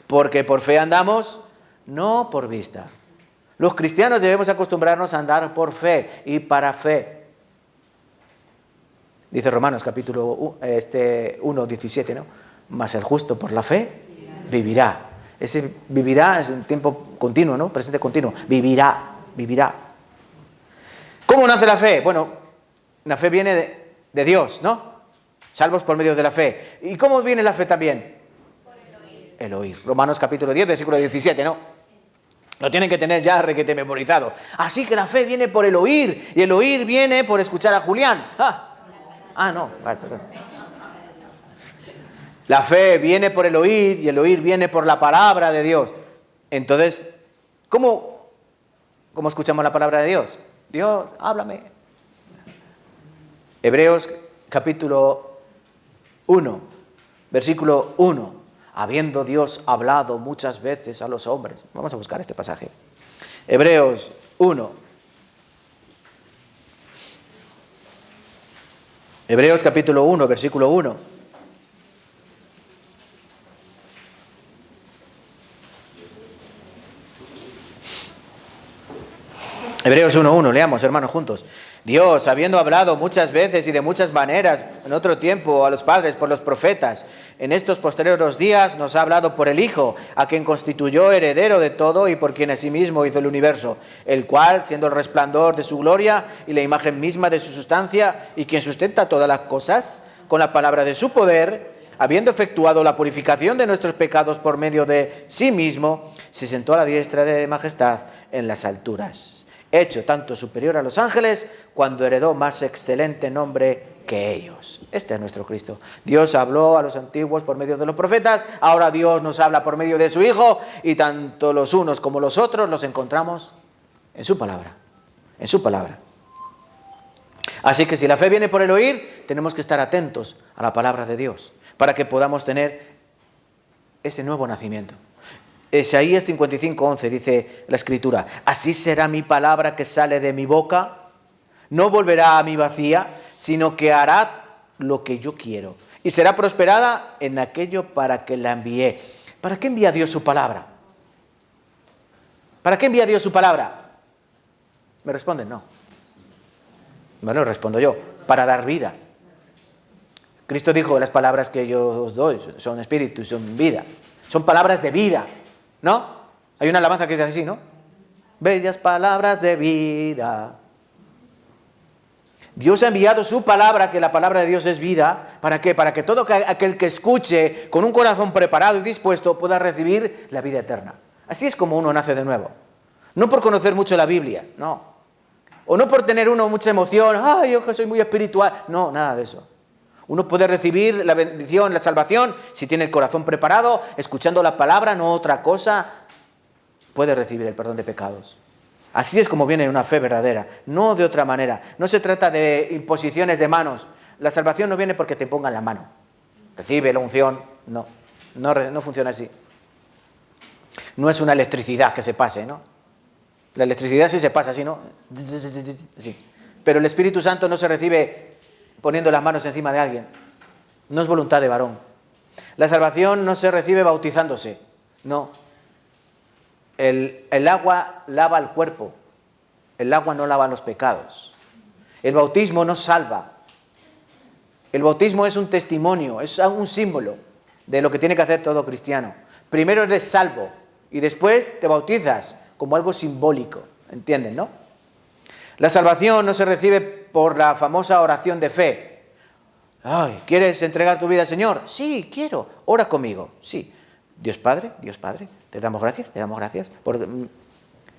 Porque por fe andamos, no por vista. Los cristianos debemos acostumbrarnos a andar por fe y para fe. Dice Romanos capítulo 1, 17, ¿no? Mas el justo por la fe vivirá. Ese vivirá es un tiempo continuo, ¿no? Presente continuo. Vivirá. ¿Cómo nace la fe? Bueno, la fe viene de Dios, ¿no? Salvos por medio de la fe. ¿Y cómo viene la fe también? Por el oír. El oír. Romanos capítulo 10, versículo 17, ¿no? Lo tienen que tener ya requete memorizado. Así que la fe viene por el oír, y el oír viene por escuchar a Julián. No, vale, perdón. La fe viene por el oír, y el oír viene por la palabra de Dios. Entonces, ¿cómo escuchamos la palabra de Dios? Dios, háblame. Hebreos capítulo 1, versículo 1. Habiendo Dios hablado muchas veces a los hombres. Vamos a buscar este pasaje. Hebreos 1. Hebreos capítulo 1, versículo 1. Hebreos 1.1, leamos, hermanos, juntos. Dios, habiendo hablado muchas veces y de muchas maneras en otro tiempo a los padres por los profetas, en estos posteriores días nos ha hablado por el Hijo, a quien constituyó heredero de todo y por quien asimismo hizo el universo, el cual, siendo el resplandor de su gloria y la imagen misma de su sustancia, y quien sustenta todas las cosas, con la palabra de su poder, habiendo efectuado la purificación de nuestros pecados por medio de sí mismo, se sentó a la diestra de majestad en las alturas, hecho tanto superior a los ángeles, cuando heredó más excelente nombre que ellos. Este es nuestro Cristo. Dios habló a los antiguos por medio de los profetas, ahora Dios nos habla por medio de su Hijo, y tanto los unos como los otros los encontramos en su palabra. En su palabra. Así que si la fe viene por el oír, tenemos que estar atentos a la palabra de Dios, para que podamos tener ese nuevo nacimiento. Isaías 55:11 dice la Escritura: así será mi palabra que sale de mi boca, no volverá a mí vacía, sino que hará lo que yo quiero, y será prosperada en aquello para que la envié. ¿Para qué envía Dios su palabra? ¿Para qué envía Dios su palabra? Me responden, no. Bueno, respondo yo, para dar vida. Cristo dijo: las palabras que yo os doy son espíritu, son vida. Son palabras de vida, ¿no? Hay una alabanza que dice así, ¿no? Bellas palabras de vida. Dios ha enviado su palabra, que la palabra de Dios es vida. ¿Para qué? Para que todo aquel que escuche con un corazón preparado y dispuesto pueda recibir la vida eterna. Así es como uno nace de nuevo. No por conocer mucho la Biblia, no. O no por tener uno mucha emoción, ¡ay, yo que soy muy espiritual! No, nada de eso. Uno puede recibir la bendición, la salvación, si tiene el corazón preparado, escuchando la palabra, no otra cosa, puede recibir el perdón de pecados. Así es como viene una fe verdadera, no de otra manera. No se trata de imposiciones de manos. La salvación no viene porque te pongan la mano. Recibe la unción, no funciona así. No es una electricidad que se pase, ¿no? La electricidad sí se pasa así, ¿no? Sí. Pero el Espíritu Santo no se recibe poniendo las manos encima de alguien. No es voluntad de varón. La salvación no se recibe bautizándose, no. El agua lava el cuerpo, el agua no lava los pecados. El bautismo no salva. El bautismo es un testimonio, es un símbolo de lo que tiene que hacer todo cristiano. Primero eres salvo y después te bautizas como algo simbólico, ¿entienden, no? La salvación no se recibe por la famosa oración de fe. Ay, ¿quieres entregar tu vida al Señor? Sí, quiero. Ora conmigo. Sí. Dios Padre, te damos gracias.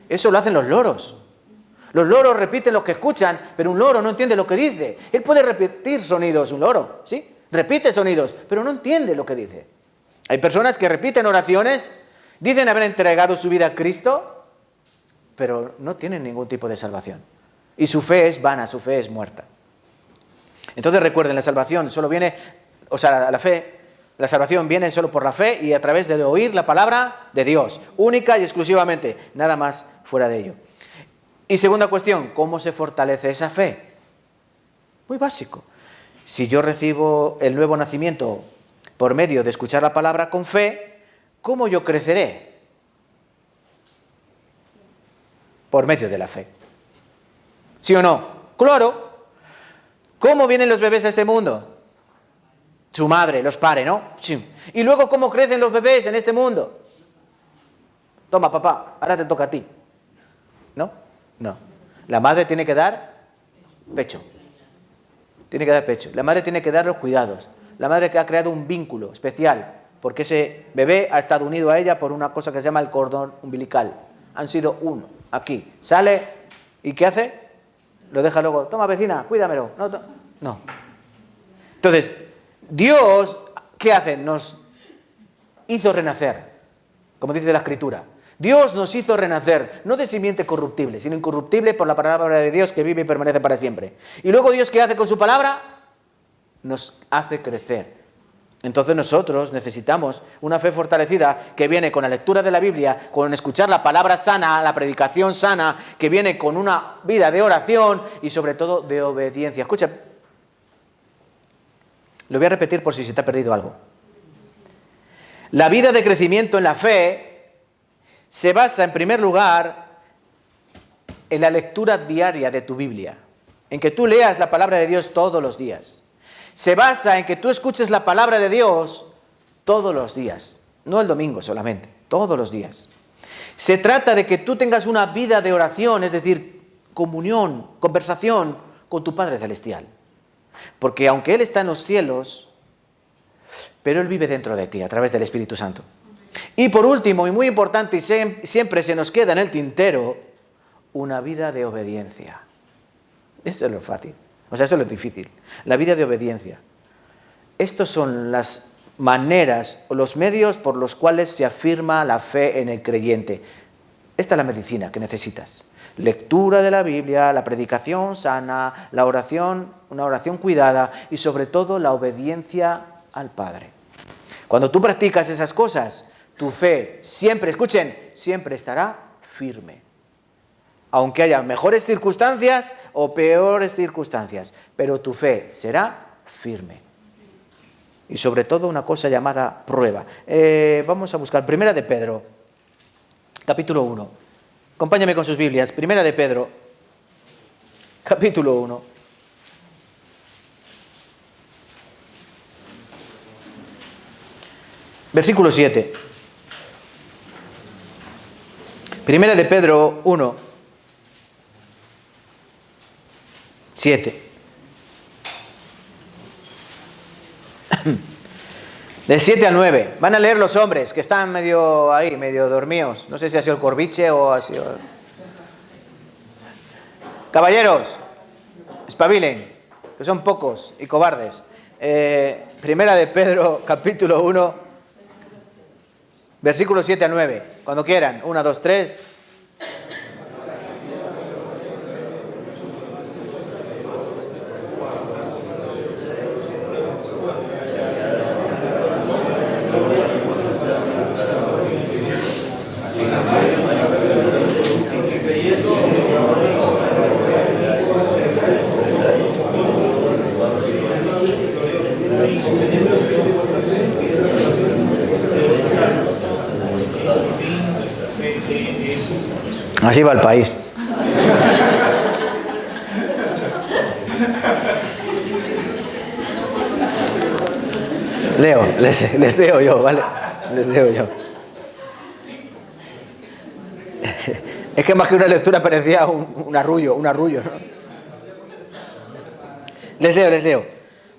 Eso lo hacen los loros. Los loros repiten lo que escuchan, pero un loro no entiende lo que dice. Él puede repetir sonidos, un loro, ¿sí? Repite sonidos, pero no entiende lo que dice. Hay personas que repiten oraciones, dicen haber entregado su vida a Cristo, pero no tienen ningún tipo de salvación. Y su fe es vana, su fe es muerta. Entonces recuerden, la salvación solo viene, la salvación viene solo por la fe y a través de oír la palabra de Dios, única y exclusivamente, nada más fuera de ello. Y segunda cuestión, ¿cómo se fortalece esa fe? Muy básico. Si yo recibo el nuevo nacimiento por medio de escuchar la palabra con fe, ¿cómo yo creceré? Por medio de la fe. ¿Sí o no? Claro. ¿Cómo vienen los bebés a este mundo? Su madre los pare, ¿no? Sí. Y luego, ¿cómo crecen los bebés en este mundo? Toma, papá, ahora te toca a ti. ¿No? No. La madre tiene que dar pecho. Tiene que dar pecho. La madre tiene que dar los cuidados. La madre que ha creado un vínculo especial, porque ese bebé ha estado unido a ella por una cosa que se llama el cordón umbilical. Han sido uno. Aquí. Sale, ¿y qué hace? Lo deja luego. Toma, vecina, cuídamelo. No. Entonces, Dios, ¿qué hace? Nos hizo renacer, como dice la Escritura. Dios nos hizo renacer, no de simiente corruptible, sino incorruptible por la palabra de Dios que vive y permanece para siempre. Y luego Dios, ¿qué hace con su palabra? Nos hace crecer. Entonces nosotros necesitamos una fe fortalecida que viene con la lectura de la Biblia, con escuchar la palabra sana, la predicación sana, que viene con una vida de oración y sobre todo de obediencia. Escucha, Lo voy a repetir por si se te ha perdido algo. La vida de crecimiento en la fe se basa, en primer lugar, en la lectura diaria de tu Biblia, en que tú leas la palabra de Dios todos los días. Se basa en que tú escuches la palabra de Dios todos los días, no el domingo solamente, todos los días. Se trata de que tú tengas una vida de oración, es decir, comunión, conversación con tu Padre Celestial. Porque aunque Él está en los cielos, pero Él vive dentro de ti a través del Espíritu Santo. Y por último, y muy importante, y siempre se nos queda en el tintero, una vida de obediencia. Eso es lo fácil, eso es lo difícil, la vida de obediencia. Estas son las maneras o los medios por los cuales se afirma la fe en el creyente. Esta es la medicina que necesitas. Lectura de la Biblia, la predicación sana, la oración, una oración cuidada y sobre todo la obediencia al Padre. Cuando tú practicas esas cosas, tu fe siempre, escuchen, siempre estará firme. Aunque haya mejores circunstancias o peores circunstancias, pero tu fe será firme. Y sobre todo una cosa llamada prueba. Vamos a buscar Primera de Pedro, capítulo 1. Acompáñame con sus Biblias. Primera de Pedro, capítulo 1. Versículo 7. Primera de Pedro 1, 7. Del 7 al 9. Van a leer los hombres que están medio ahí, medio dormidos. No sé si ha sido el Corviche o ha sido... Caballeros, espabilen, que son pocos y cobardes. Primera de Pedro, capítulo 1, versículos 7 al 9. Cuando quieran. 1, 2, 3. Así va el país. Leo, les leo yo, ¿vale? Les leo yo. Es que más que una lectura parecía un arrullo, ¿no? Les leo.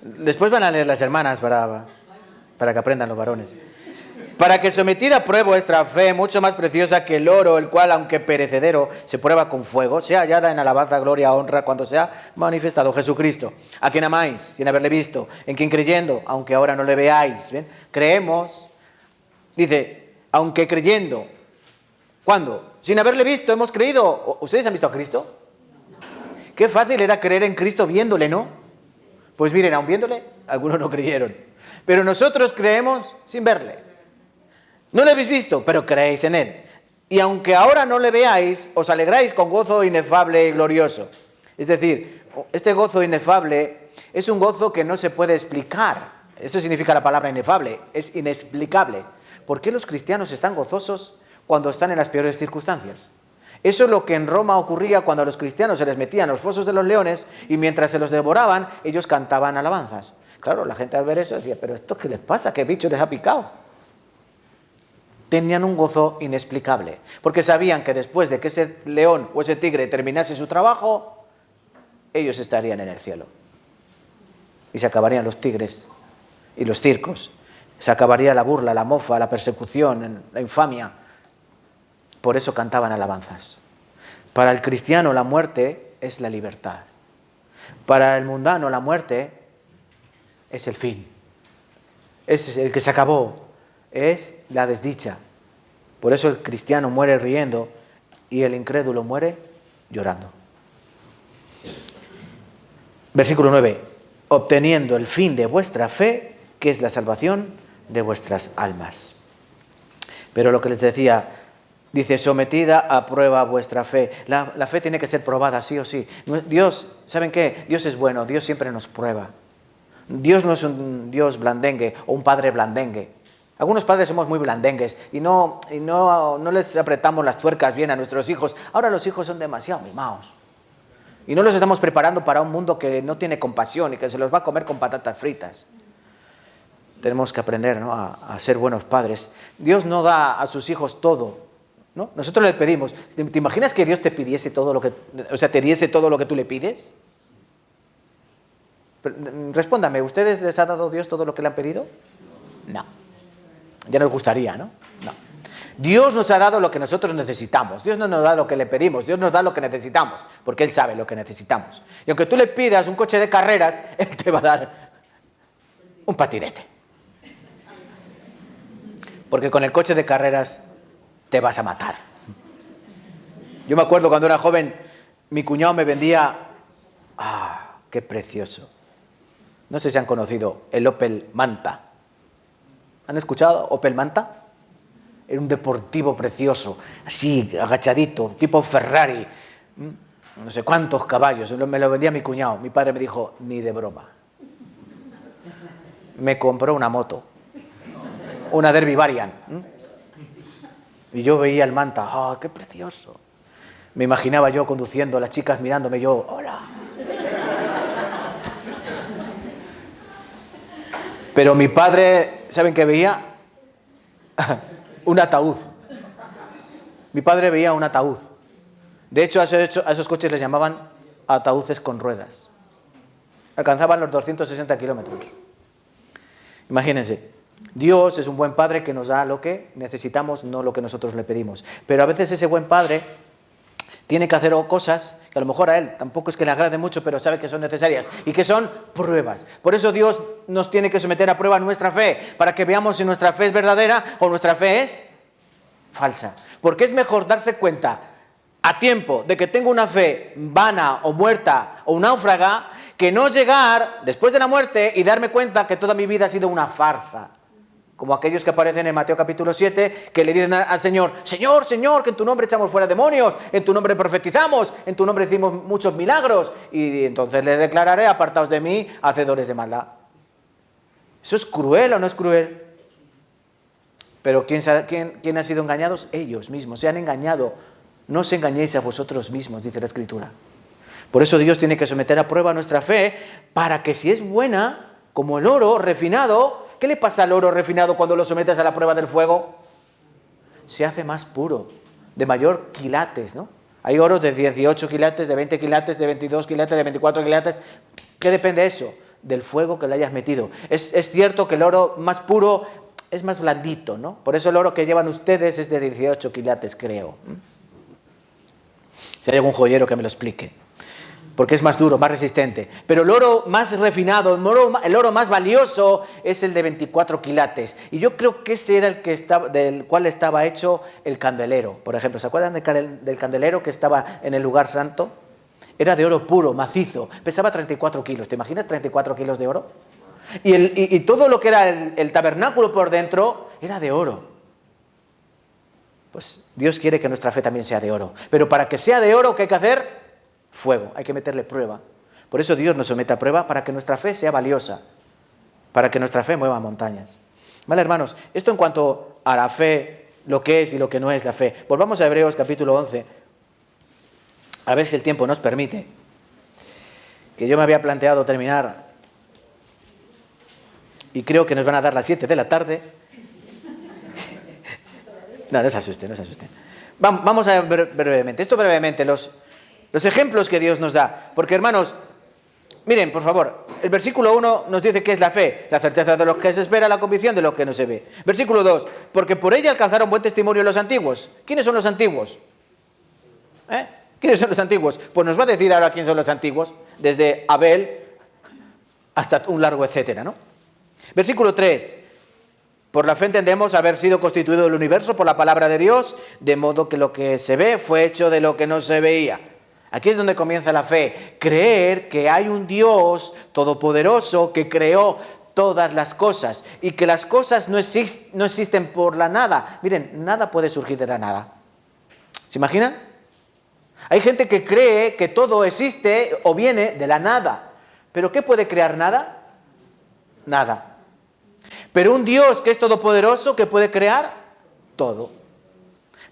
Después van a leer las hermanas para que aprendan los varones. Para que sometida a prueba vuestra fe, mucho más preciosa que el oro, el cual, aunque perecedero, se prueba con fuego, sea hallada en alabanza, gloria, honra, cuando sea manifestado Jesucristo, a quien amáis, sin haberle visto, en quien creyendo, aunque ahora no le veáis, ¿ven? Creemos, dice, aunque creyendo, ¿cuándo? Sin haberle visto, hemos creído. ¿Ustedes han visto a Cristo? Qué fácil era creer en Cristo viéndole, ¿no? Pues miren, aun viéndole, algunos no creyeron. Pero nosotros creemos sin verle. No le habéis visto, pero creéis en Él. Y aunque ahora no le veáis, os alegráis con gozo inefable y glorioso. Es decir, este gozo inefable es un gozo que no se puede explicar. Eso significa la palabra inefable, es inexplicable. ¿Por qué los cristianos están gozosos cuando están en las peores circunstancias? Eso es lo que en Roma ocurría cuando a los cristianos se les metían los fosos de los leones y mientras se los devoraban, ellos cantaban alabanzas. Claro, la gente al ver eso decía, ¿pero esto qué les pasa? ¿Qué bicho les ha picado? Tenían un gozo inexplicable, porque sabían que después de que ese león o ese tigre terminase su trabajo, ellos estarían en el cielo. Y se acabarían los tigres y los circos, se acabaría la burla, la mofa, la persecución, la infamia. Por eso cantaban alabanzas. Para el cristiano la muerte es la libertad. Para el mundano la muerte es el fin. Es el que se acabó. Es la desdicha. Por eso el cristiano muere riendo y el incrédulo muere llorando. Versículo 9. Obteniendo el fin de vuestra fe, que es la salvación de vuestras almas. Pero lo que les decía, dice, sometida a prueba vuestra fe. La fe tiene que ser probada, sí o sí. Dios, ¿saben qué? Dios es bueno, Dios siempre nos prueba. Dios no es un Dios blandengue o un padre blandengue. Algunos padres somos muy blandengues y no les apretamos las tuercas bien a nuestros hijos. Ahora los hijos son demasiado mimados. Y no los estamos preparando para un mundo que no tiene compasión y que se los va a comer con patatas fritas. Tenemos que aprender, ¿no?, a ser buenos padres. Dios no da a sus hijos todo, ¿no? Nosotros le pedimos. ¿Te imaginas que Dios te pidiese todo lo que, te diese todo lo que tú le pides? Respóndame, ¿ustedes les ha dado Dios todo lo que le han pedido? No. Ya nos gustaría, ¿no? No. Dios nos ha dado lo que nosotros necesitamos. Dios no nos da lo que le pedimos, Dios nos da lo que necesitamos, porque Él sabe lo que necesitamos. Y aunque tú le pidas un coche de carreras, Él te va a dar un patinete. Porque con el coche de carreras te vas a matar. Yo me acuerdo cuando era joven, mi cuñado me vendía... ¡Ah, qué precioso! No sé si han conocido el Opel Manta. ¿Han escuchado Opel Manta? Era un deportivo precioso, así, agachadito, tipo Ferrari. No sé cuántos caballos. Me lo vendía mi cuñado. Mi padre me dijo, ni de broma. Me compró una moto. Una Derby Variant. Y yo veía el Manta. ¡Ah, qué precioso! Me imaginaba yo conduciendo, las chicas mirándome, yo, ¡hola! Pero mi padre, ¿saben qué veía? Un ataúd. Mi padre veía un ataúd. De hecho, a esos coches les llamaban ataúdes con ruedas. Alcanzaban los 260 kilómetros. Imagínense, Dios es un buen padre que nos da lo que necesitamos, no lo que nosotros le pedimos. Pero a veces ese buen padre tiene que hacer cosas que a lo mejor a Él tampoco es que le agrade mucho, pero sabe que son necesarias y que son pruebas. Por eso Dios nos tiene que someter a prueba nuestra fe, para que veamos si nuestra fe es verdadera o nuestra fe es falsa. Porque es mejor darse cuenta a tiempo de que tengo una fe vana o muerta o náufraga, que no llegar después de la muerte y darme cuenta que toda mi vida ha sido una farsa. Como aquellos que aparecen en Mateo capítulo 7, que le dicen al Señor, Señor, Señor, que en tu nombre echamos fuera demonios, en tu nombre profetizamos, en tu nombre hicimos muchos milagros. Y entonces les declararé, apartaos de mí, hacedores de maldad. ¿Eso es cruel o no es cruel? Pero ¿quién ha sido engañados? Ellos mismos, se han engañado. No os engañéis a vosotros mismos, dice la Escritura. Por eso Dios tiene que someter a prueba nuestra fe, para que si es buena, como el oro refinado... ¿Qué le pasa al oro refinado cuando lo sometes a la prueba del fuego? Se hace más puro, de mayor quilates, ¿no? Hay oro de 18 quilates, de 20 quilates, de 22 quilates, de 24 quilates. ¿Qué depende de eso? Del fuego que le hayas metido. Es cierto que el oro más puro es más blandito, ¿no? Por eso el oro que llevan ustedes es de 18 quilates, creo. Si hay algún joyero que me lo explique. Porque es más duro, más resistente. Pero el oro más refinado, el oro más valioso es el de 24 quilates. Y yo creo que ese era el que del cual estaba hecho el candelero. Por ejemplo, ¿se acuerdan del candelero que estaba en el lugar santo? Era de oro puro, macizo. Pesaba 34 kilos. ¿Te imaginas 34 kilos de oro? Y todo lo que era el tabernáculo por dentro era de oro. Pues Dios quiere que nuestra fe también sea de oro. Pero para que sea de oro, ¿qué hay que hacer? Fuego, hay que meterle prueba. Por eso Dios nos somete a prueba, para que nuestra fe sea valiosa, para que nuestra fe mueva montañas. Vale, hermanos, esto en cuanto a la fe, lo que es y lo que no es la fe. Volvamos a Hebreos capítulo 11, a ver si el tiempo nos permite, que yo me había planteado terminar y creo que nos van a dar las 7 de la tarde. No se asusten, no se asusten. Vamos a ver brevemente, los ejemplos que Dios nos da. Porque, hermanos, miren, por favor, el versículo 1 nos dice que es la fe, la certeza de lo que se espera, la convicción de lo que no se ve. Versículo 2, porque por ella alcanzaron buen testimonio los antiguos. ¿Quiénes son los antiguos? ¿Quiénes son los antiguos? Pues nos va a decir ahora quiénes son los antiguos, desde Abel hasta un largo etcétera, ¿no? Versículo 3, por la fe entendemos haber sido constituido el universo por la palabra de Dios, de modo que lo que se ve fue hecho de lo que no se veía. Aquí es donde comienza la fe, creer que hay un Dios todopoderoso que creó todas las cosas y que las cosas no existen por la nada. Miren, nada puede surgir de la nada. ¿Se imaginan? Hay gente que cree que todo existe o viene de la nada. ¿Pero qué puede crear nada? nada. Pero un Dios que es todopoderoso, que puede crear todo.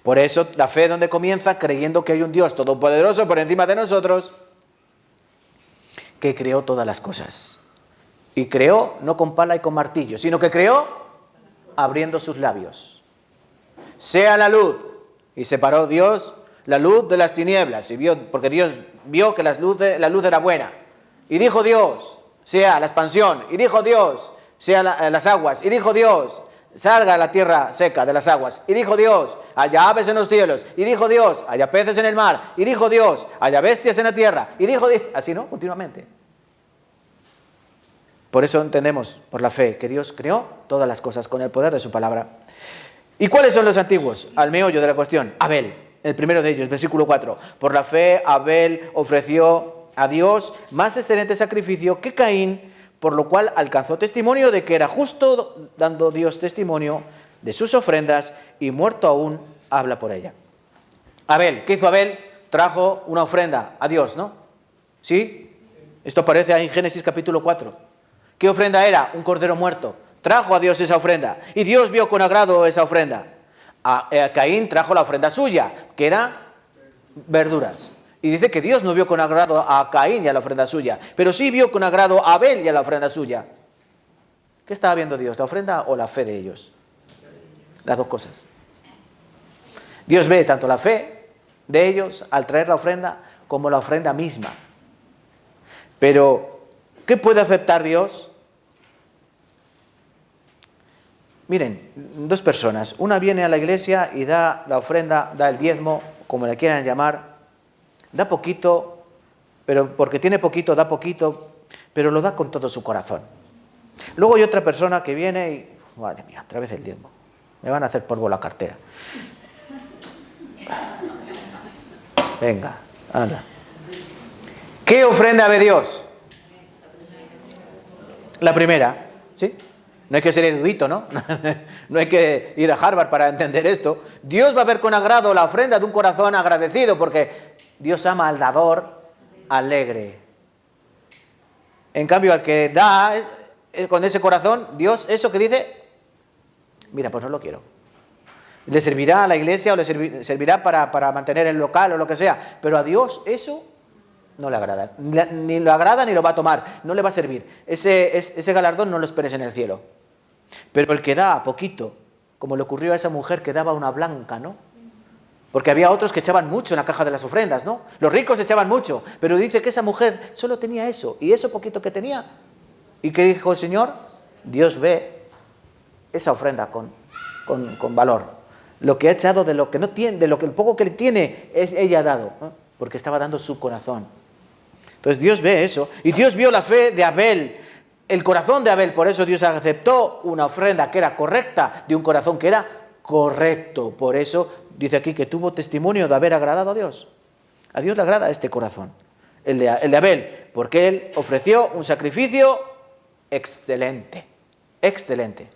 Por eso la fe donde comienza, creyendo que hay un Dios todopoderoso por encima de nosotros, que creó todas las cosas. Y creó no con pala y con martillo, sino que creó abriendo sus labios. Sea la luz. Y separó Dios la luz de las tinieblas. Y porque Dios vio que la luz era buena. Y dijo Dios, sea la expansión. Y dijo Dios, sea las aguas. Y dijo Dios, salga la tierra seca de las aguas. Y dijo Dios, haya aves en los cielos. Y dijo Dios, haya peces en el mar. Y dijo Dios, haya bestias en la tierra. Y dijo Dios, así, ¿no? Continuamente. Por eso entendemos, por la fe, que Dios creó todas las cosas con el poder de su palabra. ¿Y cuáles son los antiguos? Al meollo de la cuestión. Abel, el primero de ellos, versículo 4. Por la fe, Abel ofreció a Dios más excelente sacrificio que Caín, por lo cual alcanzó testimonio de que era justo, dando Dios testimonio de sus ofrendas, y muerto aún habla por ella. Abel, ¿qué hizo Abel? Trajo una ofrenda a Dios, ¿no? ¿Sí? Esto aparece ahí en Génesis capítulo 4. ¿Qué ofrenda era? Un cordero muerto. Trajo a Dios esa ofrenda. Y Dios vio con agrado esa ofrenda. Caín trajo la ofrenda suya, que era verduras. Y dice que Dios no vio con agrado a Caín y a la ofrenda suya, pero sí vio con agrado a Abel y a la ofrenda suya. ¿Qué estaba viendo Dios? ¿La ofrenda o la fe de ellos? Las dos cosas. Dios ve tanto la fe de ellos al traer la ofrenda como la ofrenda misma. Pero, ¿qué puede aceptar Dios? Miren, dos personas. Una viene a la iglesia y da la ofrenda, da el diezmo, como le quieran llamar. Da poquito, pero porque tiene poquito, da poquito, pero lo da con todo su corazón. Luego hay otra persona que viene y, madre mía, otra vez el diezmo. Me van a hacer polvo la cartera. Venga, anda. ¿Qué ofrenda ve Dios? La primera, ¿sí? No hay que ser erudito, ¿no? No hay que ir a Harvard para entender esto. Dios va a ver con agrado la ofrenda de un corazón agradecido, porque Dios ama al dador alegre. En cambio, al que da con ese corazón, Dios, eso que dice, mira, pues no lo quiero. Le servirá a la iglesia o le servirá para mantener el local o lo que sea, pero a Dios eso no le agrada. Ni lo agrada ni lo va a tomar, no le va a servir. Ese galardón no lo esperes en el cielo. Pero el que da poquito, como le ocurrió a esa mujer que daba una blanca, ¿no? Porque había otros que echaban mucho en la caja de las ofrendas, ¿no? Los ricos echaban mucho, pero dice que esa mujer solo tenía eso, y eso poquito que tenía. ¿Y qué dijo el Señor? Dios ve esa ofrenda con valor. Lo que ha echado de lo que no tiene, de lo que el poco que tiene, ella ha dado, ¿no? Porque estaba dando su corazón. Entonces Dios ve eso, y Dios vio la fe de Abel, el corazón de Abel, por eso Dios aceptó una ofrenda que era correcta, de un corazón que era correcto. Por eso dice aquí que tuvo testimonio de haber agradado a Dios. A Dios le agrada este corazón, el de Abel, porque él ofreció un sacrificio excelente, excelente.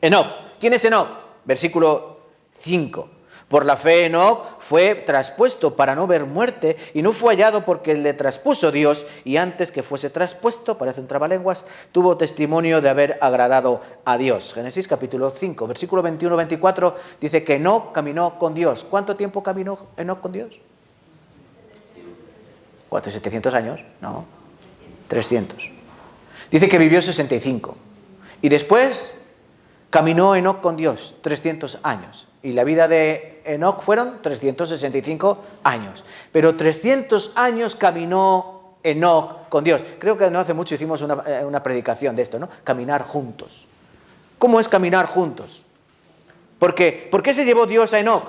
Enoc, ¿quién es Enoc? Versículo 5. Por la fe Enoc fue traspuesto para no ver muerte y no fue hallado porque le traspuso Dios, y antes que fuese traspuesto, parece un trabalenguas, tuvo testimonio de haber agradado a Dios. Génesis capítulo 5, versículo 21-24 dice que Enoc caminó con Dios. ¿Cuánto tiempo caminó Enoc con Dios? ¿Cuántos? ¿700 años? No, 300. Dice que vivió 65 y después caminó Enoc con Dios 300 años. Y la vida de Enoc fueron 365 años. Pero 300 años caminó Enoc con Dios. Creo que no hace mucho hicimos una predicación de esto, ¿no? Caminar juntos. ¿Cómo es caminar juntos? ¿Por qué se llevó Dios a Enoc?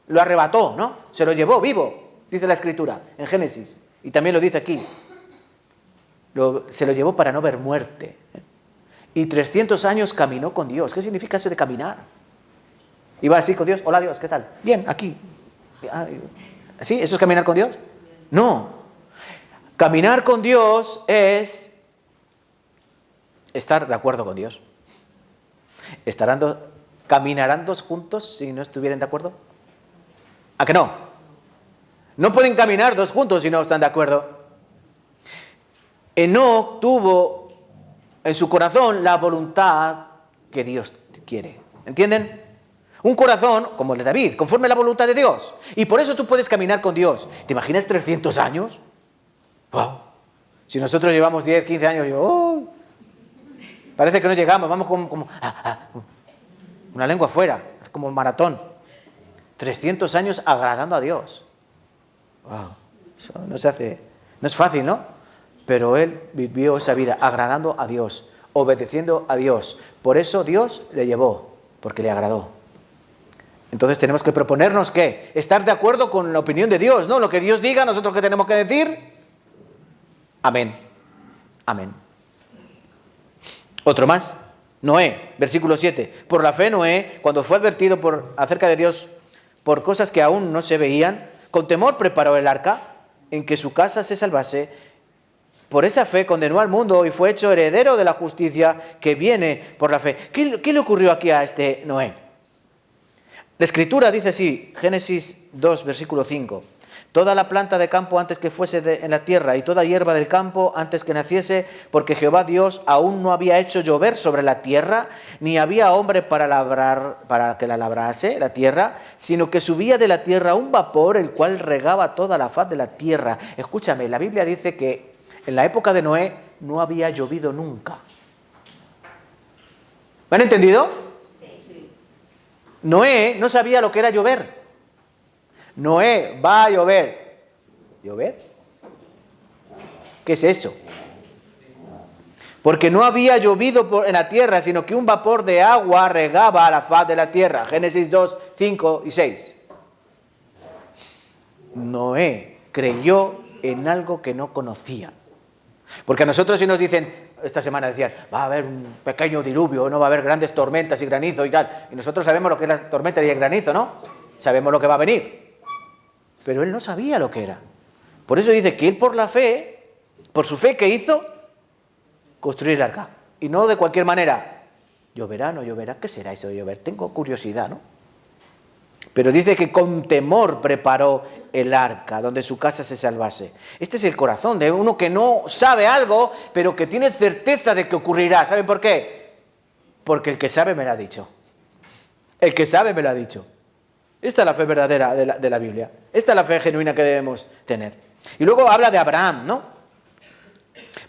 Lo arrebató, ¿no? Se lo llevó vivo, dice la Escritura en Génesis. Y también lo dice aquí. Se lo llevó para no ver muerte. Y 300 años caminó con Dios. ¿Qué significa eso de caminar? Iba así con Dios. Hola Dios, ¿qué tal? Bien, aquí. ¿Sí? ¿Eso es caminar con Dios? No. Caminar con Dios es estar de acuerdo con Dios. ¿Caminarán dos juntos si no estuvieran de acuerdo? ¿A que no? No pueden caminar dos juntos si no están de acuerdo. Enoc tuvo en su corazón la voluntad que Dios quiere. ¿Entienden? Un corazón como el de David, conforme a la voluntad de Dios. Y por eso tú puedes caminar con Dios. ¿Te imaginas 300 años? ¡Wow! Si nosotros llevamos 10, 15 años, parece que no llegamos, vamos como una lengua afuera, como un maratón. 300 años agradando a Dios. ¡Wow! Eso no se hace, no es fácil, ¿no? Pero él vivió esa vida agradando a Dios, obedeciendo a Dios. Por eso Dios le llevó, porque le agradó. Entonces tenemos que proponernos ¿qué? Estar de acuerdo con la opinión de Dios, ¿no? Lo que Dios diga, nosotros ¿qué tenemos que decir? Amén. Amén. Otro más. Noé, versículo 7. Por la fe Noé, cuando fue advertido acerca de Dios por cosas que aún no se veían, con temor preparó el arca en que su casa se salvase. Por esa fe condenó al mundo y fue hecho heredero de la justicia que viene por la fe. ¿Qué le ocurrió aquí a este Noé? La Escritura dice así, Génesis 2, versículo 5. Toda la planta de campo antes que fuese en la tierra y toda hierba del campo antes que naciese, porque Jehová Dios aún no había hecho llover sobre la tierra, ni había hombre para que la labrase la tierra, sino que subía de la tierra un vapor, el cual regaba toda la faz de la tierra. Escúchame, la Biblia dice que en la época de Noé no había llovido nunca. ¿Me han entendido? Noé no sabía lo que era llover. Noé, va a llover. ¿Llover? ¿Qué es eso? Porque no había llovido en la tierra, sino que un vapor de agua regaba a la faz de la tierra. Génesis 2, 5 y 6. Noé creyó en algo que no conocía. Porque a nosotros si nos dicen, esta semana decían, va a haber un pequeño diluvio, no va a haber grandes tormentas y granizo y tal. Y nosotros sabemos lo que es la tormenta y el granizo, ¿no? Sabemos lo que va a venir. Pero él no sabía lo que era. Por eso dice que él por la fe, por su fe, ¿qué hizo? Construir el arca. Y no de cualquier manera. ¿Lloverá, no lloverá? ¿Qué será eso de llover? Tengo curiosidad, ¿no? Pero dice que con temor preparó el arca, donde su casa se salvase. Este es el corazón de uno que no sabe algo, pero que tiene certeza de que ocurrirá. ¿Saben por qué? Porque el que sabe me lo ha dicho. El que sabe me lo ha dicho. Esta es la fe verdadera de la Biblia. Esta es la fe genuina que debemos tener. Y luego habla de Abraham, ¿no?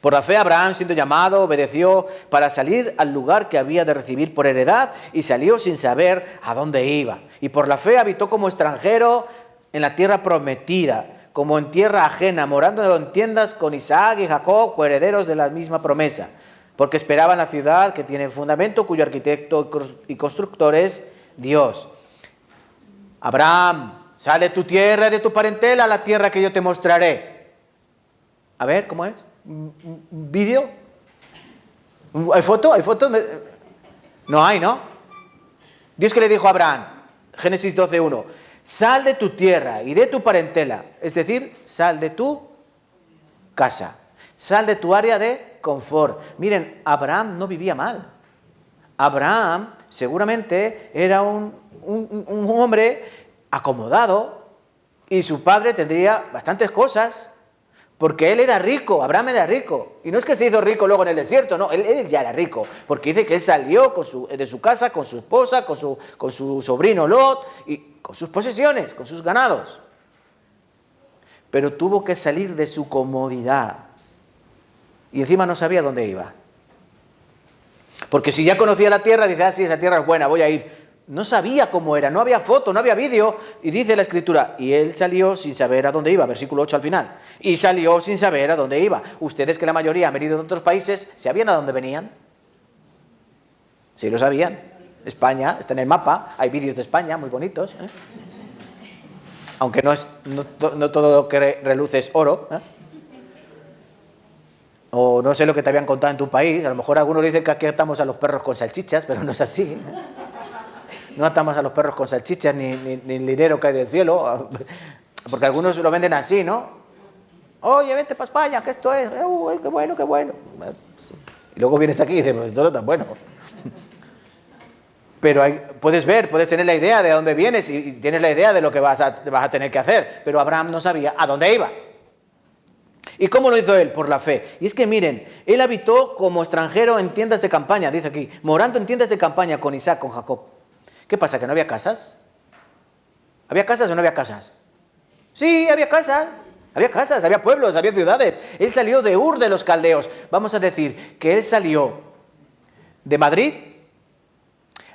Por la fe Abraham, siendo llamado, obedeció para salir al lugar que había de recibir por heredad y salió sin saber a dónde iba. Y por la fe habitó como extranjero en la tierra prometida, como en tierra ajena, morando en tiendas con Isaac y Jacob, coherederos de la misma promesa, porque esperaban la ciudad que tiene fundamento, cuyo arquitecto y constructor es Dios. Abraham, sal de tu tierra y de tu parentela a la tierra que yo te mostraré. A ver, ¿cómo es? ¿Vídeo? ¿Hay foto? ¿Hay foto? No hay, ¿no? Dios que le dijo a Abraham, Génesis 12:1, sal de tu tierra y de tu parentela, es decir, sal de tu casa, sal de tu área de confort. Miren, Abraham no vivía mal. Abraham seguramente era un hombre acomodado y su padre tendría bastantes cosas. Porque él era rico, Abraham era rico. Y no es que se hizo rico luego en el desierto, no, él ya era rico. Porque dice que él salió de su casa, con su esposa, con su sobrino Lot, y con sus posesiones, con sus ganados. Pero tuvo que salir de su comodidad. Y encima no sabía dónde iba. Porque si ya conocía la tierra, dice, sí, esa tierra es buena, voy a ir. No sabía cómo era, no había foto, no había vídeo. Y dice la Escritura, y él salió sin saber a dónde iba, versículo 8 al final. Y salió sin saber a dónde iba. Ustedes que la mayoría han venido de otros países, ¿sabían a dónde venían? Sí lo sabían. España, está en el mapa, hay vídeos de España muy bonitos. Aunque no todo lo que reluce es oro. O no sé lo que te habían contado en tu país. A lo mejor algunos dicen que aquí atamos a los perros con salchichas, pero no es así. No atamos a los perros con salchichas ni el dinero cae del cielo, porque algunos lo venden así, ¿no? Oye, vente para España, que esto es, qué bueno, qué bueno. Y luego vienes aquí y dices, pues esto no es tan bueno. Pero puedes tener la idea de dónde vienes y tienes la idea de lo que vas a tener que hacer. Pero Abraham no sabía a dónde iba. ¿Y cómo lo hizo él? Por la fe. Y es que miren, él habitó como extranjero en tiendas de campaña, dice aquí, morando en tiendas de campaña con Isaac, con Jacob. ¿Qué pasa, que no había casas? ¿Había casas o no había casas? Sí, había casas. Había casas, había pueblos, había ciudades. Él salió de Ur de los Caldeos. Vamos a decir que él salió de Madrid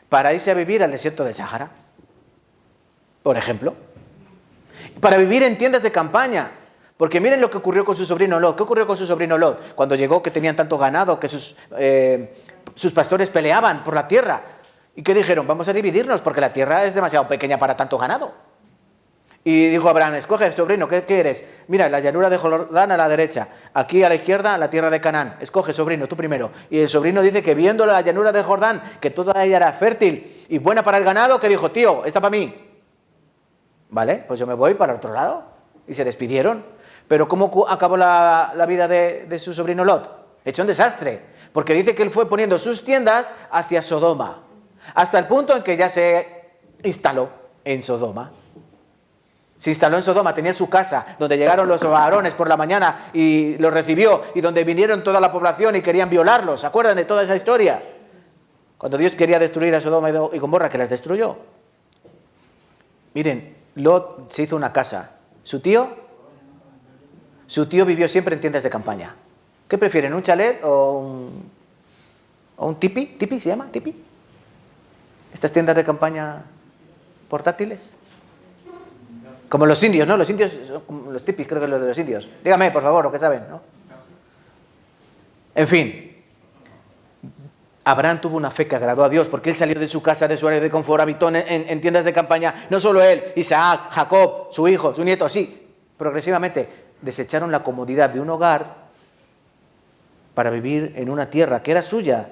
para irse a vivir al desierto de Sáhara, por ejemplo. Para vivir en tiendas de campaña. Porque miren lo que ocurrió con su sobrino Lot. ¿Qué ocurrió con su sobrino Lot? Cuando llegó, que tenían tanto ganado, que sus pastores peleaban por la tierra. ¿Y qué dijeron? Vamos a dividirnos porque la tierra es demasiado pequeña para tanto ganado. Y dijo Abraham, escoge, sobrino, ¿qué eres? Mira, la llanura de Jordán a la derecha, aquí a la izquierda la tierra de Canaán. Escoge, sobrino, tú primero. Y el sobrino dice que viendo la llanura de Jordán, que toda ella era fértil y buena para el ganado, que dijo, tío, esta para mí. Vale, pues yo me voy para el otro lado. Y se despidieron. Pero ¿cómo acabó la vida de su sobrino Lot? Hecho un desastre. Porque dice que él fue poniendo sus tiendas hacia Sodoma. Hasta el punto en que ya se instaló en Sodoma. Se instaló en Sodoma, tenía su casa, donde llegaron los varones por la mañana y los recibió, y donde vinieron toda la población y querían violarlos. ¿Se acuerdan de toda esa historia? Cuando Dios quería destruir a Sodoma y Gomorra, que las destruyó. Miren, Lot se hizo una casa. Su tío vivió siempre en tiendas de campaña. ¿Qué prefieren, un chalet o un tipi? ¿Tipi se llama? ¿Tipi? Estas tiendas de campaña portátiles. Como los indios, ¿no? Los indios, los tipis, creo que es lo de los indios. Dígame, por favor, lo que saben, ¿no? En fin, Abraham tuvo una fe que agradó a Dios, porque él salió de su casa, de su área de confort, habitó en tiendas de campaña. No solo él, Isaac, Jacob, su hijo, su nieto, así. Progresivamente desecharon la comodidad de un hogar para vivir en una tierra que era suya.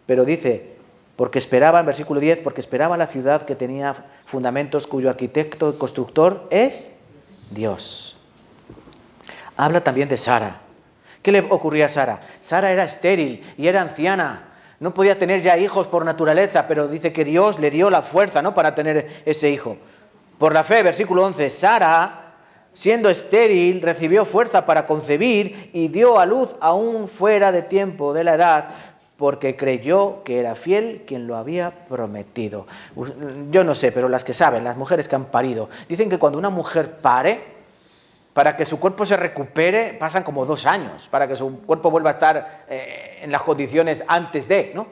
Pero dice, porque esperaban, versículo 10, porque esperaban la ciudad que tenía fundamentos, cuyo arquitecto y constructor es Dios. Habla también de Sara. ¿Qué le ocurría a Sara? Sara era estéril y era anciana. No podía tener ya hijos por naturaleza, pero dice que Dios le dio la fuerza, ¿no?, para tener ese hijo. Por la fe, versículo 11, Sara, siendo estéril, recibió fuerza para concebir y dio a luz aún fuera de tiempo de la edad, porque creyó que era fiel quien lo había prometido. Yo no sé, pero las que saben, las mujeres que han parido, dicen que cuando una mujer pare, para que su cuerpo se recupere, pasan como 2 años, para que su cuerpo vuelva a estar en las condiciones antes de, ¿no?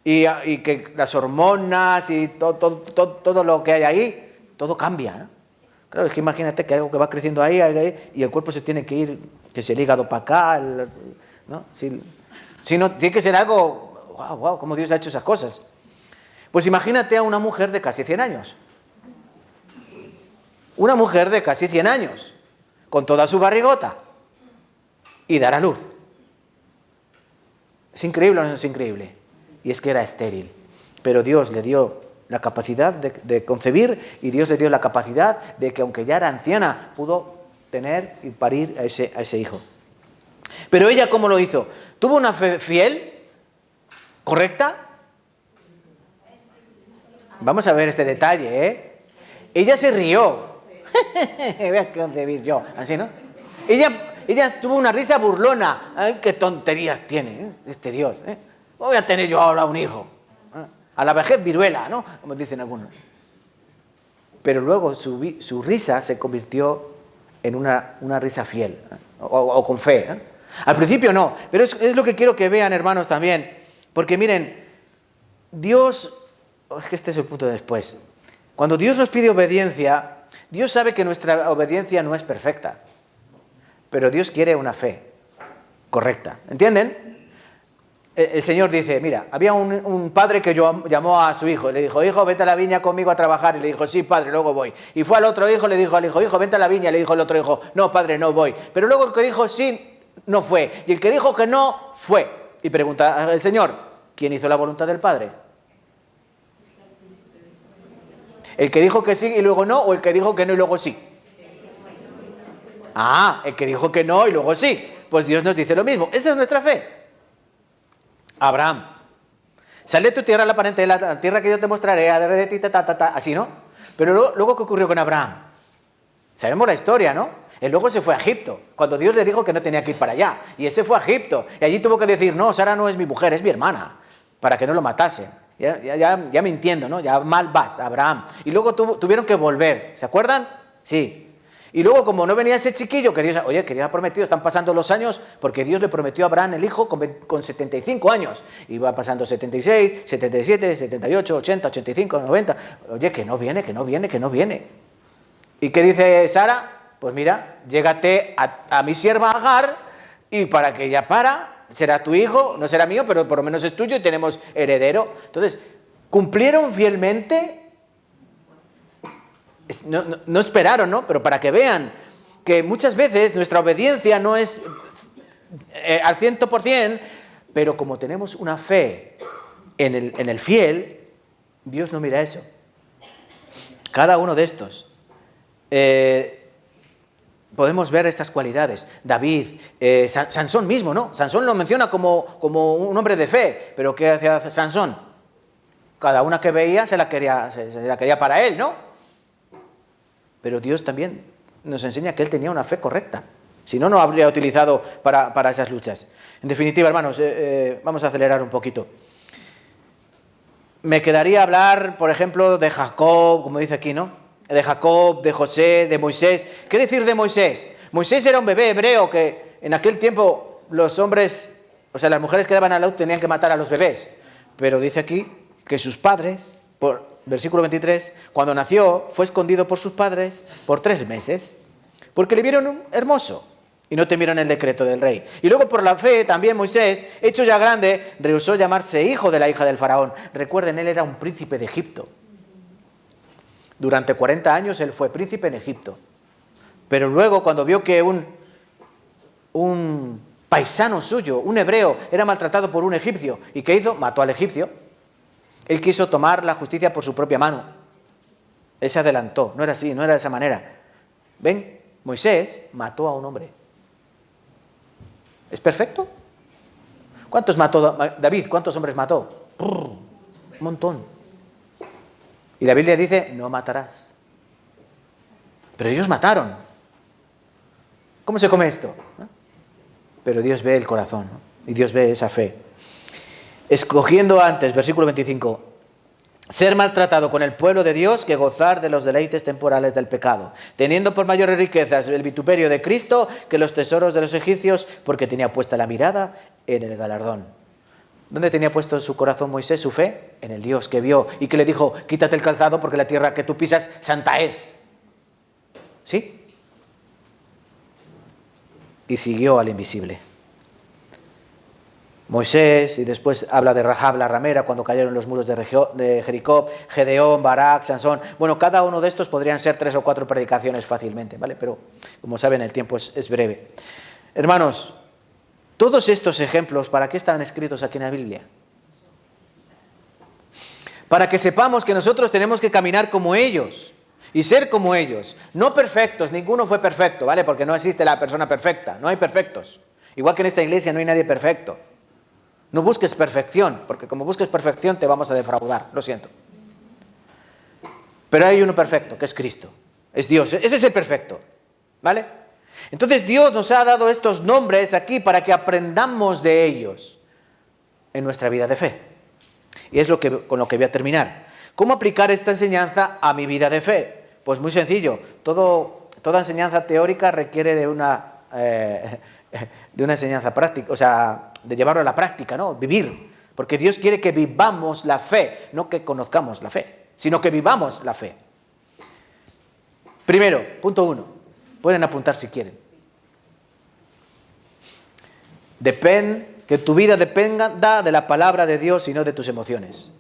Y que las hormonas y todo lo que hay ahí, todo cambia, ¿no? Claro, es que imagínate que algo que va creciendo ahí, y el cuerpo se tiene que ir, que si el hígado para acá, ¿no? Si no, tiene que ser algo, wow, cómo Dios ha hecho esas cosas. Pues imagínate a una mujer de casi 100 años. Una mujer de casi 100 años, con toda su barrigota, y dar a luz. ¿Es increíble o no es increíble? Y es que era estéril. Pero Dios le dio la capacidad de concebir, y Dios le dio la capacidad de que, aunque ya era anciana, pudo tener y parir a ese hijo. Pero ella, ¿cómo lo hizo? ¿Tuvo una fe fiel? ¿Correcta? Vamos a ver este detalle, ¿eh? Ella se rió. Voy a concebir yo, así, ¿no? Ella tuvo una risa burlona. ¡Ay, qué tonterías tiene este Dios! Voy a tener yo ahora un hijo. A la vejez viruela, ¿no? Como dicen algunos. Pero luego su risa se convirtió en una risa fiel, o con fe, ¿eh? Al principio no, pero es lo que quiero que vean, hermanos, también. Porque miren, Dios, es que este es el punto de después. Cuando Dios nos pide obediencia, Dios sabe que nuestra obediencia no es perfecta. Pero Dios quiere una fe correcta. ¿Entienden? El Señor dice, mira, había un padre que llamó a su hijo y le dijo, hijo, vete a la viña conmigo a trabajar. Y le dijo, sí, padre, luego voy. Y fue al otro hijo, le dijo al hijo, hijo, vete a la viña. Y le dijo el otro hijo, no, padre, no voy. Pero luego el que dijo sí, no fue. Y el que dijo que no, fue. Y pregunta el Señor, ¿quién hizo la voluntad del Padre? ¿El que dijo que sí y luego no, o el que dijo que no y luego sí? Ah, el que dijo que no y luego sí. Pues Dios nos dice lo mismo. Esa es nuestra fe. Abraham, sal de tu tierra, la parentela, la tierra que yo te mostraré, haré de ti, así, ¿no? Pero luego, ¿qué ocurrió con Abraham? Sabemos la historia, ¿no? Él luego se fue a Egipto, cuando Dios le dijo que no tenía que ir para allá. Y él se fue a Egipto. Y allí tuvo que decir, no, Sara no es mi mujer, es mi hermana, para que no lo matasen. Ya me entiendo, ¿no? Ya mal vas, Abraham. Y luego tuvieron que volver. ¿Se acuerdan? Sí. Y luego, como no venía ese chiquillo, que Dios, oye, que Dios ha prometido, están pasando los años, porque Dios le prometió a Abraham el hijo con 75 años. Y va pasando 76, 77, 78, 80, 85, 90. Oye, que no viene, que no viene, que no viene. ¿Y qué dice Sara? Pues mira, llégate a mi sierva Agar, y para que ella será tu hijo, no será mío, pero por lo menos es tuyo y tenemos heredero. Entonces, cumplieron fielmente. No esperaron, ¿no? Pero para que vean que muchas veces nuestra obediencia no es al 100%, pero como tenemos una fe en el fiel, Dios no mira eso. Cada uno de estos. Podemos ver estas cualidades. David, Sansón mismo, ¿no? Sansón lo menciona como un hombre de fe, pero ¿qué hacía Sansón? Cada una que veía se la quería para él, ¿no? Pero Dios también nos enseña que él tenía una fe correcta. Si no, no habría utilizado para esas luchas. En definitiva, hermanos, vamos a acelerar un poquito. Me quedaría hablar, por ejemplo, de Jacob, como dice aquí, ¿no? De Jacob, de José, de Moisés. ¿Qué decir de Moisés? Moisés era un bebé hebreo que en aquel tiempo los hombres, o sea, las mujeres que daban a luz tenían que matar a los bebés. Pero dice aquí que sus padres, versículo 23, cuando nació fue escondido por sus padres por 3 meses, porque le vieron hermoso y no temieron el decreto del rey. Y luego por la fe también Moisés, hecho ya grande, rehusó llamarse hijo de la hija del faraón. Recuerden, él era un príncipe de Egipto. Durante 40 años él fue príncipe en Egipto. Pero luego cuando vio que un paisano suyo, un hebreo, era maltratado por un egipcio, ¿y qué hizo? Mató al egipcio. Él quiso tomar la justicia por su propia mano. Él se adelantó. No era así, no era de esa manera. ¿Ven? Moisés mató a un hombre. ¿Es perfecto? ¿Cuántos mató David? ¿Cuántos hombres mató? Un montón. Y la Biblia dice, no matarás. Pero ellos mataron. ¿Cómo se come esto? Pero Dios ve el corazón, ¿no? Y Dios ve esa fe. Escogiendo antes, versículo 25, ser maltratado con el pueblo de Dios que gozar de los deleites temporales del pecado, teniendo por mayores riquezas el vituperio de Cristo que los tesoros de los egipcios, porque tenía puesta la mirada en el galardón. ¿Dónde tenía puesto su corazón Moisés, su fe? En el Dios que vio y que le dijo, quítate el calzado porque la tierra que tú pisas santa es. ¿Sí? Y siguió al invisible. Moisés, y después habla de Rahab la ramera, cuando cayeron los muros de Jericó, Gedeón, Barak, Sansón. Bueno, cada uno de estos podrían ser 3 o 4 predicaciones fácilmente, ¿vale? Pero, como saben, el tiempo es breve. Hermanos, todos estos ejemplos, ¿para qué están escritos aquí en la Biblia? Para que sepamos que nosotros tenemos que caminar como ellos y ser como ellos. No perfectos, ninguno fue perfecto, ¿vale? Porque no existe la persona perfecta, no hay perfectos. Igual que en esta iglesia no hay nadie perfecto. No busques perfección, porque como busques perfección te vamos a defraudar, lo siento. Pero hay uno perfecto, que es Cristo, es Dios, ese es el perfecto, ¿vale? Entonces Dios nos ha dado estos nombres aquí para que aprendamos de ellos en nuestra vida de fe. Y es con lo que voy a terminar. ¿Cómo aplicar esta enseñanza a mi vida de fe? Pues muy sencillo, toda enseñanza teórica requiere de una enseñanza práctica, o sea, de llevarlo a la práctica, ¿no? Vivir. Porque Dios quiere que vivamos la fe, no que conozcamos la fe, sino que vivamos la fe. Primero, punto 1. Pueden apuntar si quieren. Que tu vida dependa de la palabra de Dios y no de tus emociones.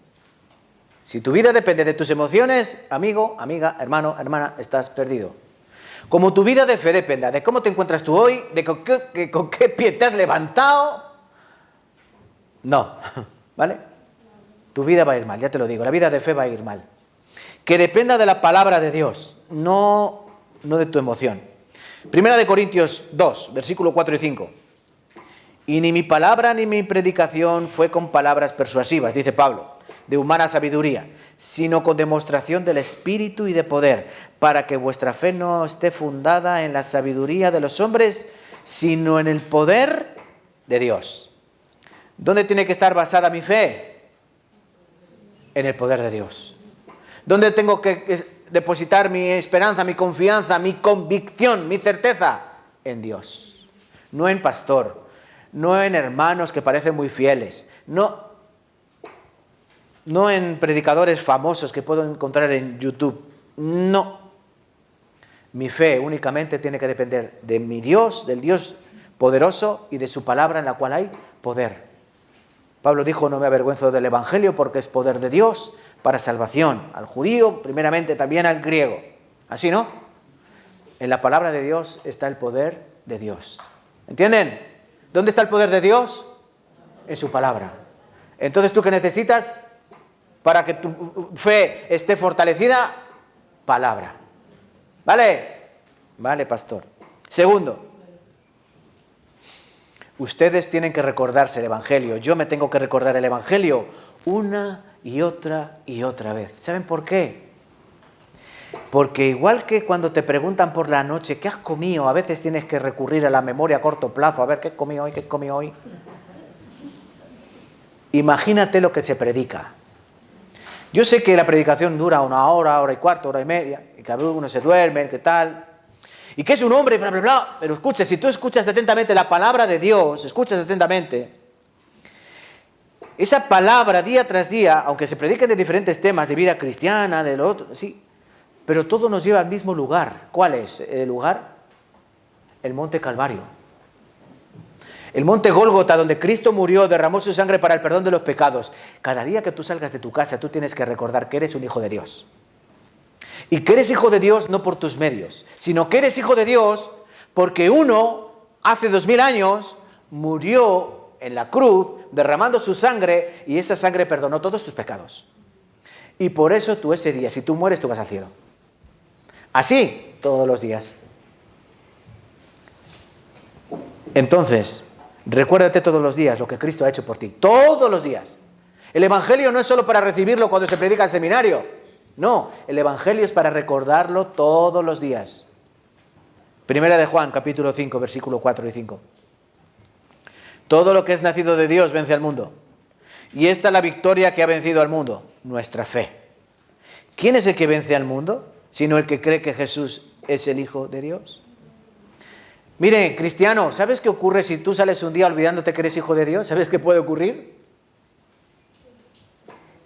Si tu vida depende de tus emociones, amigo, amiga, hermano, hermana, estás perdido. Como tu vida de fe dependa de cómo te encuentras tú hoy, de con qué pie te has levantado, no, ¿vale? Tu vida va a ir mal, ya te lo digo, la vida de fe va a ir mal. Que dependa de la palabra de Dios, no de tu emoción. Primera de Corintios 2, versículo 4 y 5. Y ni mi palabra ni mi predicación fue con palabras persuasivas, dice Pablo, de humana sabiduría, sino con demostración del Espíritu y de poder, para que vuestra fe no esté fundada en la sabiduría de los hombres, sino en el poder de Dios. ¿Dónde tiene que estar basada mi fe? En el poder de Dios. ¿Dónde tengo que depositar mi esperanza, mi confianza, mi convicción, mi certeza? En Dios. No en pastor, no en hermanos que parecen muy fieles, no en predicadores famosos que puedo encontrar en YouTube. No. Mi fe únicamente tiene que depender de mi Dios, del Dios poderoso y de su palabra en la cual hay poder. Pablo dijo, no me avergüenzo del Evangelio porque es poder de Dios para salvación, al judío, primeramente también al griego. ¿Así no? En la palabra de Dios está el poder de Dios. ¿Entienden? ¿Dónde está el poder de Dios? En su palabra. Entonces, ¿tú qué necesitas para que tu fe esté fortalecida? Palabra. ¿Vale? Vale, pastor. Segundo, ustedes tienen que recordarse el Evangelio. Yo me tengo que recordar el Evangelio una y otra vez. ¿Saben por qué? Porque igual que cuando te preguntan por la noche ¿qué has comido? A veces tienes que recurrir a la memoria a corto plazo. A ver, ¿qué he comido hoy? ¿Qué he comido hoy? Imagínate lo que se predica. Yo sé que la predicación dura una hora, hora y cuarto, hora y media, y que algunos se duermen, ¿qué tal? Y que es un hombre, bla, bla, bla. Pero escucha, si tú escuchas atentamente la palabra de Dios, escuchas atentamente, esa palabra día tras día, aunque se prediquen de diferentes temas, de vida cristiana, de lo otro, sí, pero todo nos lleva al mismo lugar. ¿Cuál es el lugar? El Monte Calvario. El Monte Gólgota, donde Cristo murió, derramó su sangre para el perdón de los pecados. Cada día que tú salgas de tu casa, tú tienes que recordar que eres un hijo de Dios. Y que eres hijo de Dios no por tus medios, sino que eres hijo de Dios porque uno, hace 2000 años, murió en la cruz, derramando su sangre, y esa sangre perdonó todos tus pecados. Y por eso tú ese día, si tú mueres, tú vas al cielo. Así, todos los días. Entonces, recuérdate todos los días lo que Cristo ha hecho por ti. Todos los días. El Evangelio no es solo para recibirlo cuando se predica en seminario. No, el Evangelio es para recordarlo todos los días. Primera de Juan, capítulo 5, versículo 4 y 5. Todo lo que es nacido de Dios vence al mundo. Y esta es la victoria que ha vencido al mundo, nuestra fe. ¿Quién es el que vence al mundo? Sino el que cree que Jesús es el Hijo de Dios. Mire, cristiano, ¿sabes qué ocurre si tú sales un día olvidándote que eres hijo de Dios? ¿Sabes qué puede ocurrir?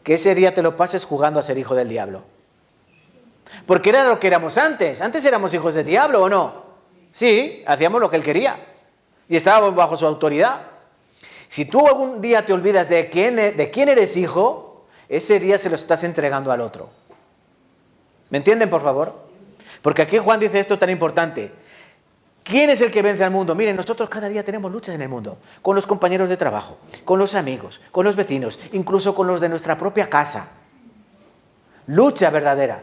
Que ese día te lo pases jugando a ser hijo del diablo. Porque era lo que éramos antes. Antes éramos hijos del diablo, ¿o no? Sí, hacíamos lo que él quería. Y estábamos bajo su autoridad. Si tú algún día te olvidas de quién eres hijo, ese día se lo estás entregando al otro. ¿Me entienden, por favor? Porque aquí Juan dice esto tan importante. ¿Quién es el que vence al mundo? Miren, nosotros cada día tenemos luchas en el mundo. Con los compañeros de trabajo, con los amigos, con los vecinos, incluso con los de nuestra propia casa. Lucha verdadera.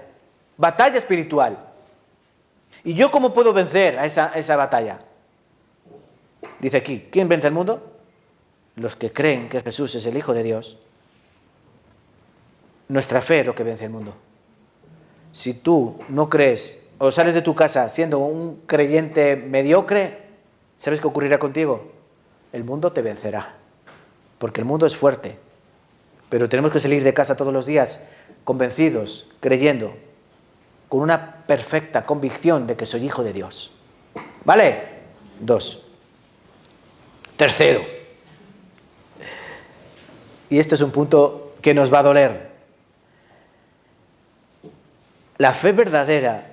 Batalla espiritual. ¿Y yo cómo puedo vencer a esa batalla? Dice aquí, ¿quién vence al mundo? Los que creen que Jesús es el Hijo de Dios. Nuestra fe es lo que vence al mundo. Si tú no crees o sales de tu casa siendo un creyente mediocre, ¿sabes qué ocurrirá contigo? El mundo te vencerá, porque el mundo es fuerte. Pero tenemos que salir de casa todos los días convencidos, creyendo, con una perfecta convicción de que soy hijo de Dios. ¿Vale? 2. Tercero. Y este es un punto que nos va a doler. La fe verdadera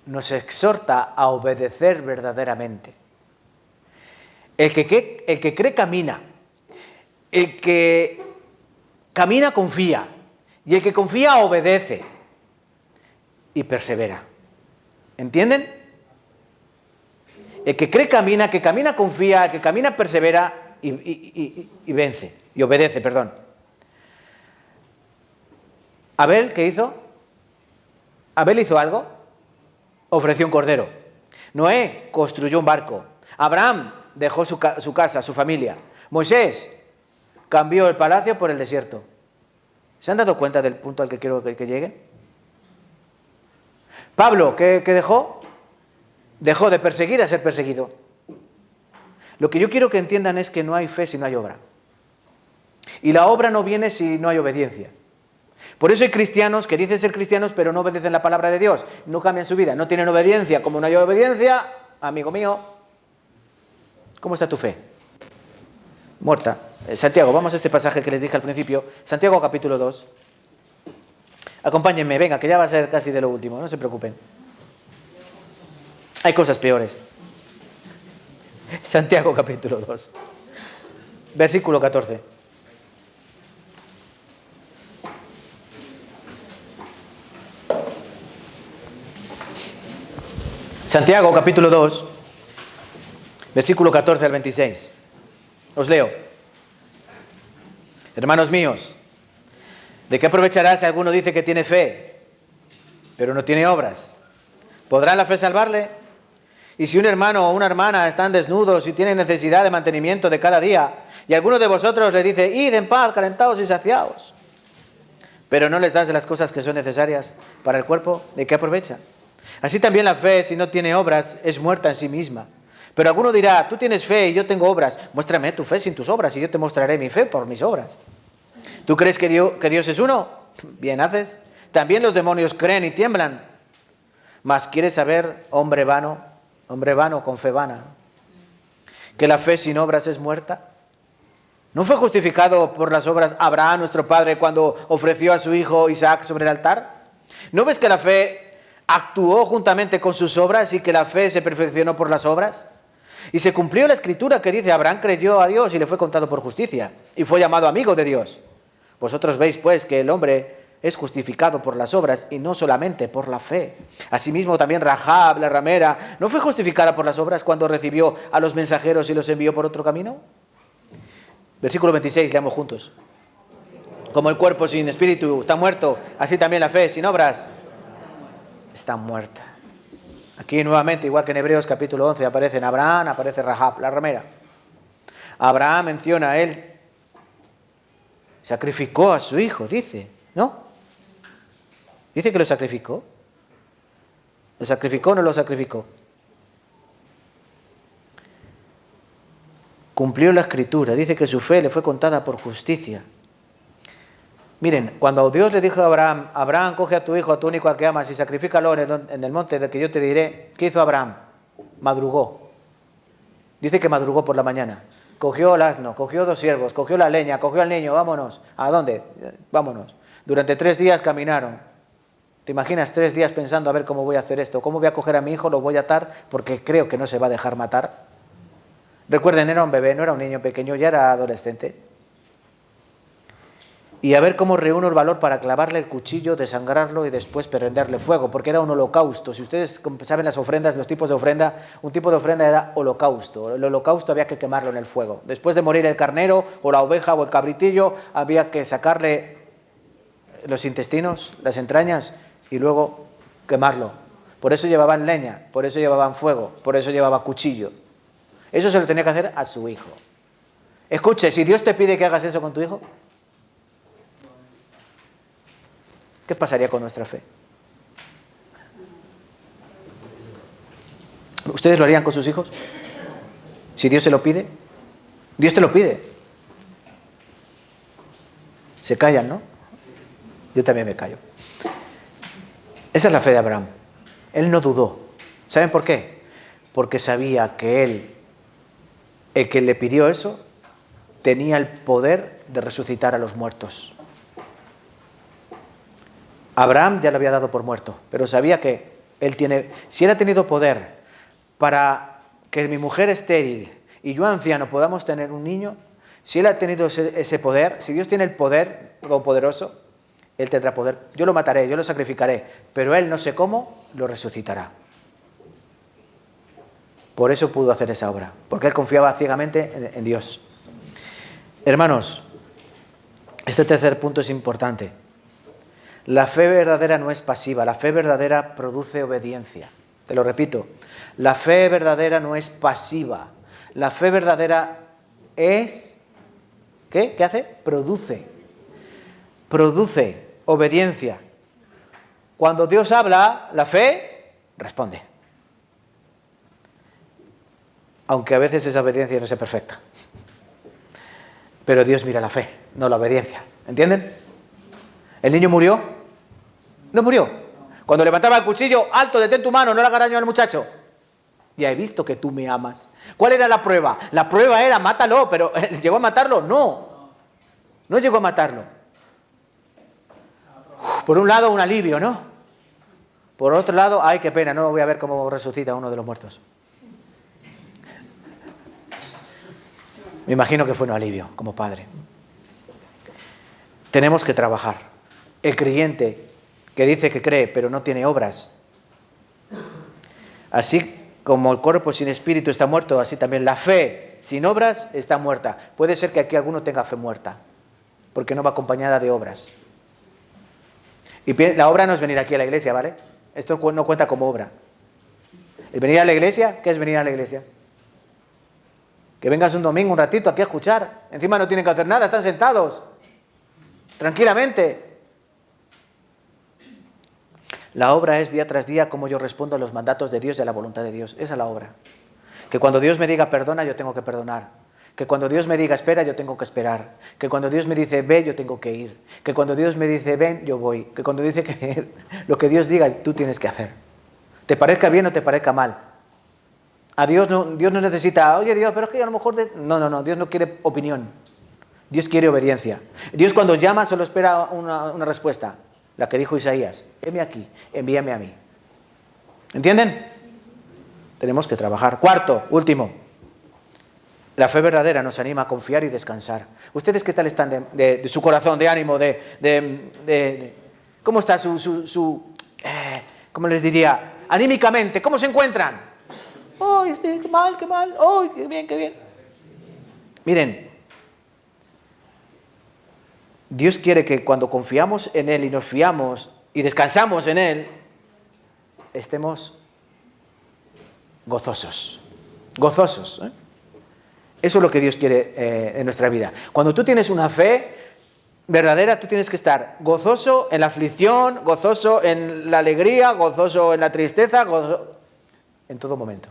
nos exhorta a obedecer verdaderamente. El que cree camina. El que camina confía. Y el que confía obedece. Y persevera. ¿Entienden? El que cree camina, que camina confía, el que camina persevera y vence. Y obedece, perdón. ¿Abel qué hizo? ¿Abel hizo algo? Ofreció un cordero. Noé construyó un barco. Abraham dejó su casa, su familia. Moisés cambió el palacio por el desierto. ¿Se han dado cuenta del punto al que quiero que llegue? Pablo, ¿qué dejó? Dejó de perseguir a ser perseguido. Lo que yo quiero que entiendan es que no hay fe si no hay obra. Y la obra no viene si no hay obediencia. Por eso hay cristianos que dicen ser cristianos pero no obedecen la palabra de Dios, no cambian su vida, no tienen obediencia. Como no hay obediencia, amigo mío, ¿cómo está tu fe? Muerta. Santiago, vamos a este pasaje que les dije al principio. Santiago capítulo 2. Acompáñenme, venga, que ya va a ser casi de lo último, no se preocupen. Hay cosas peores. Santiago capítulo 2, versículo 14. Santiago capítulo 2, versículo 14 al 26. Os leo. Hermanos míos, ¿de qué aprovechará si alguno dice que tiene fe, pero no tiene obras? ¿Podrá la fe salvarle? Y si un hermano o una hermana están desnudos y tienen necesidad de mantenimiento de cada día, y alguno de vosotros le dice, id en paz, calentaos y saciaos, pero no les das de las cosas que son necesarias para el cuerpo, ¿de qué aprovecha? Así también la fe, si no tiene obras, es muerta en sí misma. Pero alguno dirá, tú tienes fe y yo tengo obras, muéstrame tu fe sin tus obras y yo te mostraré mi fe por mis obras. ¿Tú crees que Dios es uno? Bien haces. También los demonios creen y tiemblan. Mas ¿quieres saber, hombre vano con fe vana, que la fe sin obras es muerta? ¿No fue justificado por las obras Abraham, nuestro padre, cuando ofreció a su hijo Isaac sobre el altar? ¿No ves que la fe actuó juntamente con sus obras y que la fe se perfeccionó por las obras? Y se cumplió la escritura que dice, Abraham creyó a Dios y le fue contado por justicia, y fue llamado amigo de Dios. Vosotros veis, pues, que el hombre es justificado por las obras y no solamente por la fe. Asimismo, también Rahab, la ramera, ¿no fue justificada por las obras cuando recibió a los mensajeros y los envió por otro camino? Versículo 26, leamos juntos. Como el cuerpo sin espíritu está muerto, así también la fe sin obras está muerta. Aquí nuevamente, igual que en Hebreos capítulo 11, aparecen Abraham, aparece Rahab, la ramera. Abraham menciona a él, sacrificó a su hijo, dice, ¿no? Dice que lo sacrificó. ¿Lo sacrificó o no lo sacrificó? Cumplió la escritura, dice que su fe le fue contada por justicia. Miren, cuando Dios le dijo a Abraham, Abraham, coge a tu hijo, a tu único al que amas y sacrifícalo en el monte del que yo te diré, ¿qué hizo Abraham? Madrugó. Dice que madrugó por la mañana. Cogió el asno, cogió 2 siervos, cogió la leña, cogió al niño, vámonos. ¿A dónde? Vámonos. Durante 3 días caminaron. ¿Te imaginas 3 días pensando a ver cómo voy a hacer esto? ¿Cómo voy a coger a mi hijo? Lo voy a atar porque creo que no se va a dejar matar. Recuerden, era un bebé, no era un niño pequeño, ya era adolescente. Y a ver cómo reúno el valor para clavarle el cuchillo, desangrarlo y después prenderle fuego, porque era un holocausto. Si ustedes saben las ofrendas, los tipos de ofrenda, un tipo de ofrenda era holocausto. El holocausto había que quemarlo en el fuego. Después de morir el carnero o la oveja o el cabritillo, había que sacarle los intestinos, las entrañas y luego quemarlo. Por eso llevaban leña, por eso llevaban fuego, por eso llevaba cuchillo. Eso se lo tenía que hacer a su hijo. Escuche, si Dios te pide que hagas eso con tu hijo, ¿qué pasaría con nuestra fe? ¿Ustedes lo harían con sus hijos? Si Dios se lo pide. Dios te lo pide. Se callan, ¿no? Yo también me callo. Esa es la fe de Abraham. Él no dudó. ¿Saben por qué? Porque sabía que él, el que le pidió eso, tenía el poder de resucitar a los muertos. Abraham ya lo había dado por muerto, pero sabía que si él ha tenido poder para que mi mujer estéril y yo anciano podamos tener un niño, si él ha tenido ese poder, si Dios tiene el poder todopoderoso, él tendrá poder. Yo lo mataré, yo lo sacrificaré, pero él no sé cómo lo resucitará. Por eso pudo hacer esa obra, porque él confiaba ciegamente en Dios. Hermanos, este tercer punto es importante. La fe verdadera no es pasiva, la fe verdadera produce obediencia. Te lo repito, la fe verdadera no es pasiva, la fe verdadera es... ¿Qué? ¿Qué hace? Produce produce obediencia. Cuando Dios habla, la fe responde. Aunque a veces esa obediencia no sea perfecta. Pero Dios mira la fe, no la obediencia. ¿Entienden? ¿El niño murió? No murió. Cuando levantaba el cuchillo, alto, detén tu mano, no le hagas daño al muchacho. Ya he visto que tú me amas. ¿Cuál era la prueba? La prueba era, mátalo, pero ¿llegó a matarlo? No. No llegó a matarlo. Por un lado, un alivio, ¿no? Por otro lado, ay, qué pena, no voy a ver cómo resucita uno de los muertos. Me imagino que fue un alivio como padre. Tenemos que trabajar. El creyente que dice que cree, pero no tiene obras. Así como el cuerpo sin espíritu está muerto, así también la fe sin obras está muerta. Puede ser que aquí alguno tenga fe muerta, porque no va acompañada de obras. Y la obra no es venir aquí a la iglesia, ¿vale? Esto no cuenta como obra. ¿El venir a la iglesia? ¿Qué es venir a la iglesia? Que vengas un domingo, un ratito aquí a escuchar. Encima no tienen que hacer nada, están sentados. Tranquilamente. La obra es día tras día cómo yo respondo a los mandatos de Dios y a la voluntad de Dios. Esa es la obra. Que cuando Dios me diga perdona, yo tengo que perdonar. Que cuando Dios me diga espera, yo tengo que esperar. Que cuando Dios me dice ve, yo tengo que ir. Que cuando Dios me dice ven, yo voy. Que cuando dice que lo que Dios diga, tú tienes que hacer. Te parezca bien o te parezca mal. A Dios no necesita, oye Dios, pero es que a lo mejor... No, Dios no quiere opinión. Dios quiere obediencia. Dios cuando llama solo espera una respuesta. La que dijo Isaías, heme aquí, envíame a mí. ¿Entienden? Tenemos que trabajar. Cuarto, último. La fe verdadera nos anima a confiar y descansar. ¿Ustedes qué tal están de su corazón, de ánimo, cómo está cómo les diría, anímicamente? ¿Cómo se encuentran? ¡Ay, qué mal, qué mal! ¡Ay, qué bien, qué bien! Miren, Dios quiere que cuando confiamos en Él y nos fiamos y descansamos en Él, estemos gozosos. Gozosos, ¿eh? Eso es lo que Dios quiere en nuestra vida. Cuando tú tienes una fe verdadera, tú tienes que estar gozoso en la aflicción, gozoso en la alegría, gozoso en la tristeza, gozoso en todo momento.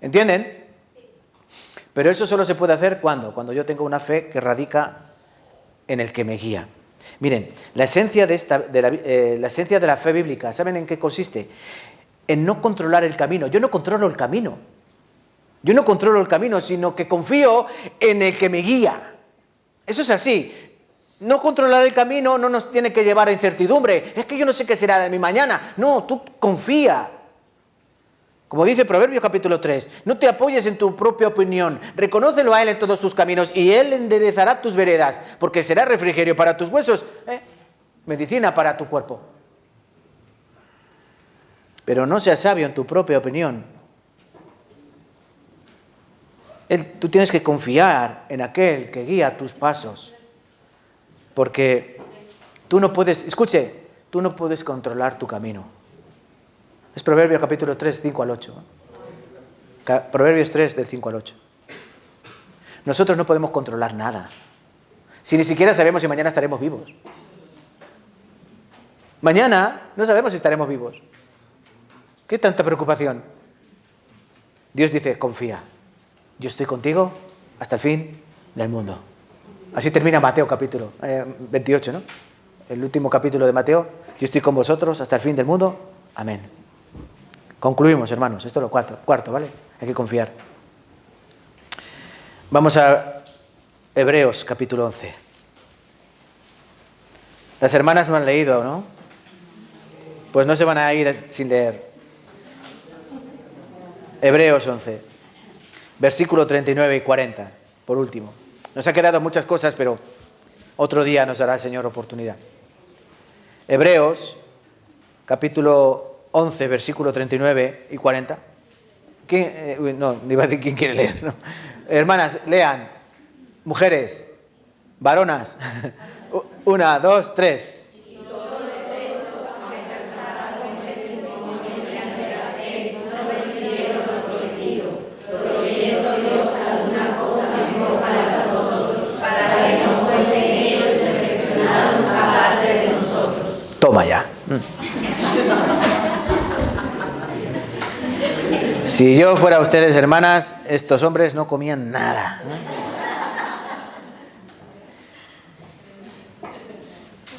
¿Entienden? Pero eso solo se puede hacer cuando yo tengo una fe que radica en el que me guía. Miren, la esencia la esencia de la fe bíblica, ¿saben en qué consiste? En no controlar el camino. Yo no controlo el camino. Yo no controlo el camino, sino que confío en el que me guía. Eso es así. No controlar el camino no nos tiene que llevar a incertidumbre. Es que yo no sé qué será de mi mañana. No, tú confía. Como dice Proverbios capítulo 3, no te apoyes en tu propia opinión, reconócelo a Él en todos tus caminos y Él enderezará tus veredas, porque será refrigerio para tus huesos, medicina para tu cuerpo. Pero no seas sabio en tu propia opinión. Tú tienes que confiar en aquel que guía tus pasos, porque tú no puedes, tú no puedes controlar tu camino. Es Proverbios capítulo 3, 5 al 8. Proverbios 3, del 5 al 8. Nosotros no podemos controlar nada. Si ni siquiera sabemos si mañana estaremos vivos. Mañana no sabemos si estaremos vivos. ¿Qué tanta preocupación? Dios dice, confía. Yo estoy contigo hasta el fin del mundo. Así termina Mateo capítulo 28, ¿no? El último capítulo de Mateo. Yo estoy con vosotros hasta el fin del mundo. Amén. Concluimos, hermanos. Esto es lo cuarto, ¿vale? Hay que confiar. Vamos a Hebreos, capítulo 11. Las hermanas no han leído, ¿no? Pues no se van a ir sin leer. Hebreos 11, versículo 39 y 40, por último. Nos ha quedado muchas cosas, pero otro día nos dará el Señor oportunidad. Hebreos, capítulo 11, versículo 39 y 40. No iba a decir quién quiere leer. No. Hermanas, lean. Mujeres, varonas. 1, 2, 3. Para que no fuesen ellos perfeccionados a Toma ya. Si yo fuera ustedes, hermanas, estos hombres no comían nada.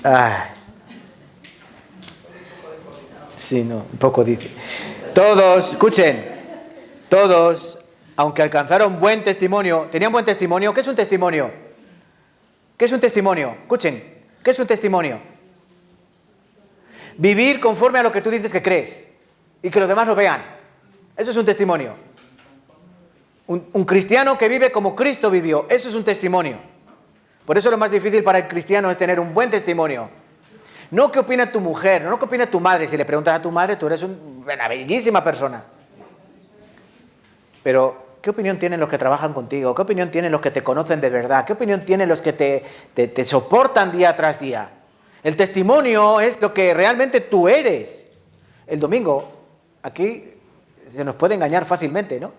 Ay. Sí, no, un poco dice. Todos, escuchen, todos, aunque alcanzaron buen testimonio, tenían buen testimonio. ¿Qué es un testimonio? ¿Qué es un testimonio? Escuchen, ¿qué es un testimonio? Vivir conforme a lo que tú dices que crees y que los demás lo vean. Eso es un testimonio. Un cristiano que vive como Cristo vivió, eso es un testimonio. Por eso lo más difícil para el cristiano es tener un buen testimonio. No qué opina tu mujer, no qué opina tu madre. Si le preguntas a tu madre, tú eres una bellísima persona. Pero, ¿qué opinión tienen los que trabajan contigo? ¿Qué opinión tienen los que te conocen de verdad? ¿Qué opinión tienen los que te soportan día tras día? El testimonio es lo que realmente tú eres. El domingo, aquí se nos puede engañar fácilmente, ¿no?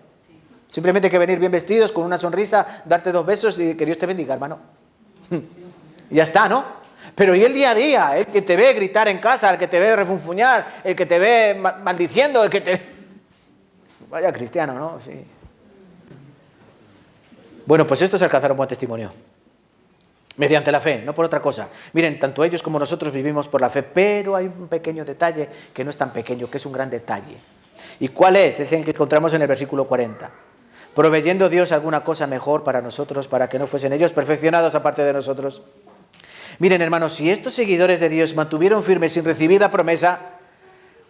Simplemente hay que venir bien vestidos, con una sonrisa, darte 2 besos y que Dios te bendiga, hermano. Y ya está, ¿no? Pero ¿y el día a día? El que te ve gritar en casa, el que te ve refunfuñar, el que te ve maldiciendo, el que te... Vaya cristiano, ¿no? Sí. Bueno, pues esto es alcanzar un buen testimonio. Mediante la fe, no por otra cosa. Miren, tanto ellos como nosotros vivimos por la fe, pero hay un pequeño detalle que no es tan pequeño, que es un gran detalle. ¿Y cuál es? Es el que encontramos en el versículo 40. Proveyendo Dios alguna cosa mejor para nosotros, para que no fuesen ellos perfeccionados aparte de nosotros. Miren, hermanos, si estos seguidores de Dios mantuvieron firmes sin recibir la promesa,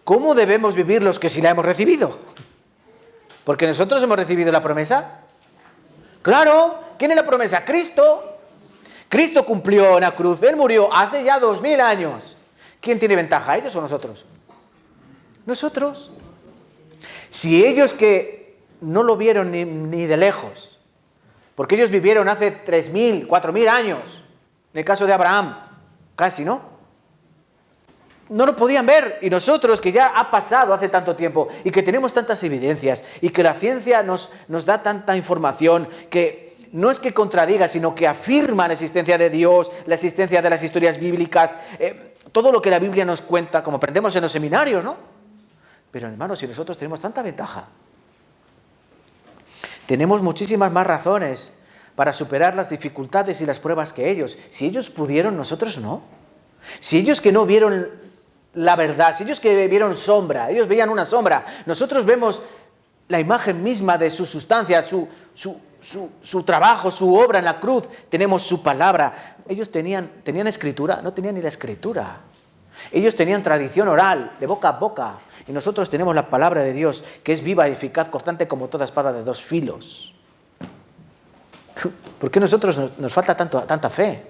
¿cómo debemos vivir los que sí la hemos recibido? Porque nosotros hemos recibido la promesa. Claro, ¿quién es la promesa? Cristo. Cristo cumplió en la cruz, Él murió hace ya 2000 años. ¿Quién tiene ventaja, ellos o nosotros? Nosotros. Si ellos que no lo vieron ni de lejos, porque ellos vivieron hace 3000, 4000 años, en el caso de Abraham, casi, ¿no? No lo podían ver, y nosotros que ya ha pasado hace tanto tiempo y que tenemos tantas evidencias y que la ciencia nos da tanta información que no es que contradiga, sino que afirma la existencia de Dios, la existencia de las historias bíblicas, todo lo que la Biblia nos cuenta, como aprendemos en los seminarios, ¿no? Pero hermanos, si nosotros tenemos tanta ventaja, tenemos muchísimas más razones para superar las dificultades y las pruebas que ellos. Si ellos pudieron, nosotros no. Si ellos que no vieron la verdad, si ellos que vieron sombra, ellos veían una sombra, nosotros vemos la imagen misma de su sustancia, su trabajo, su obra en la cruz, tenemos su palabra. Ellos tenían escritura, no tenían ni la escritura. Ellos tenían tradición oral, de boca a boca, y nosotros tenemos la palabra de Dios, que es viva y eficaz, cortante como toda espada de 2 filos. ¿Por qué a nosotros nos falta tanta fe?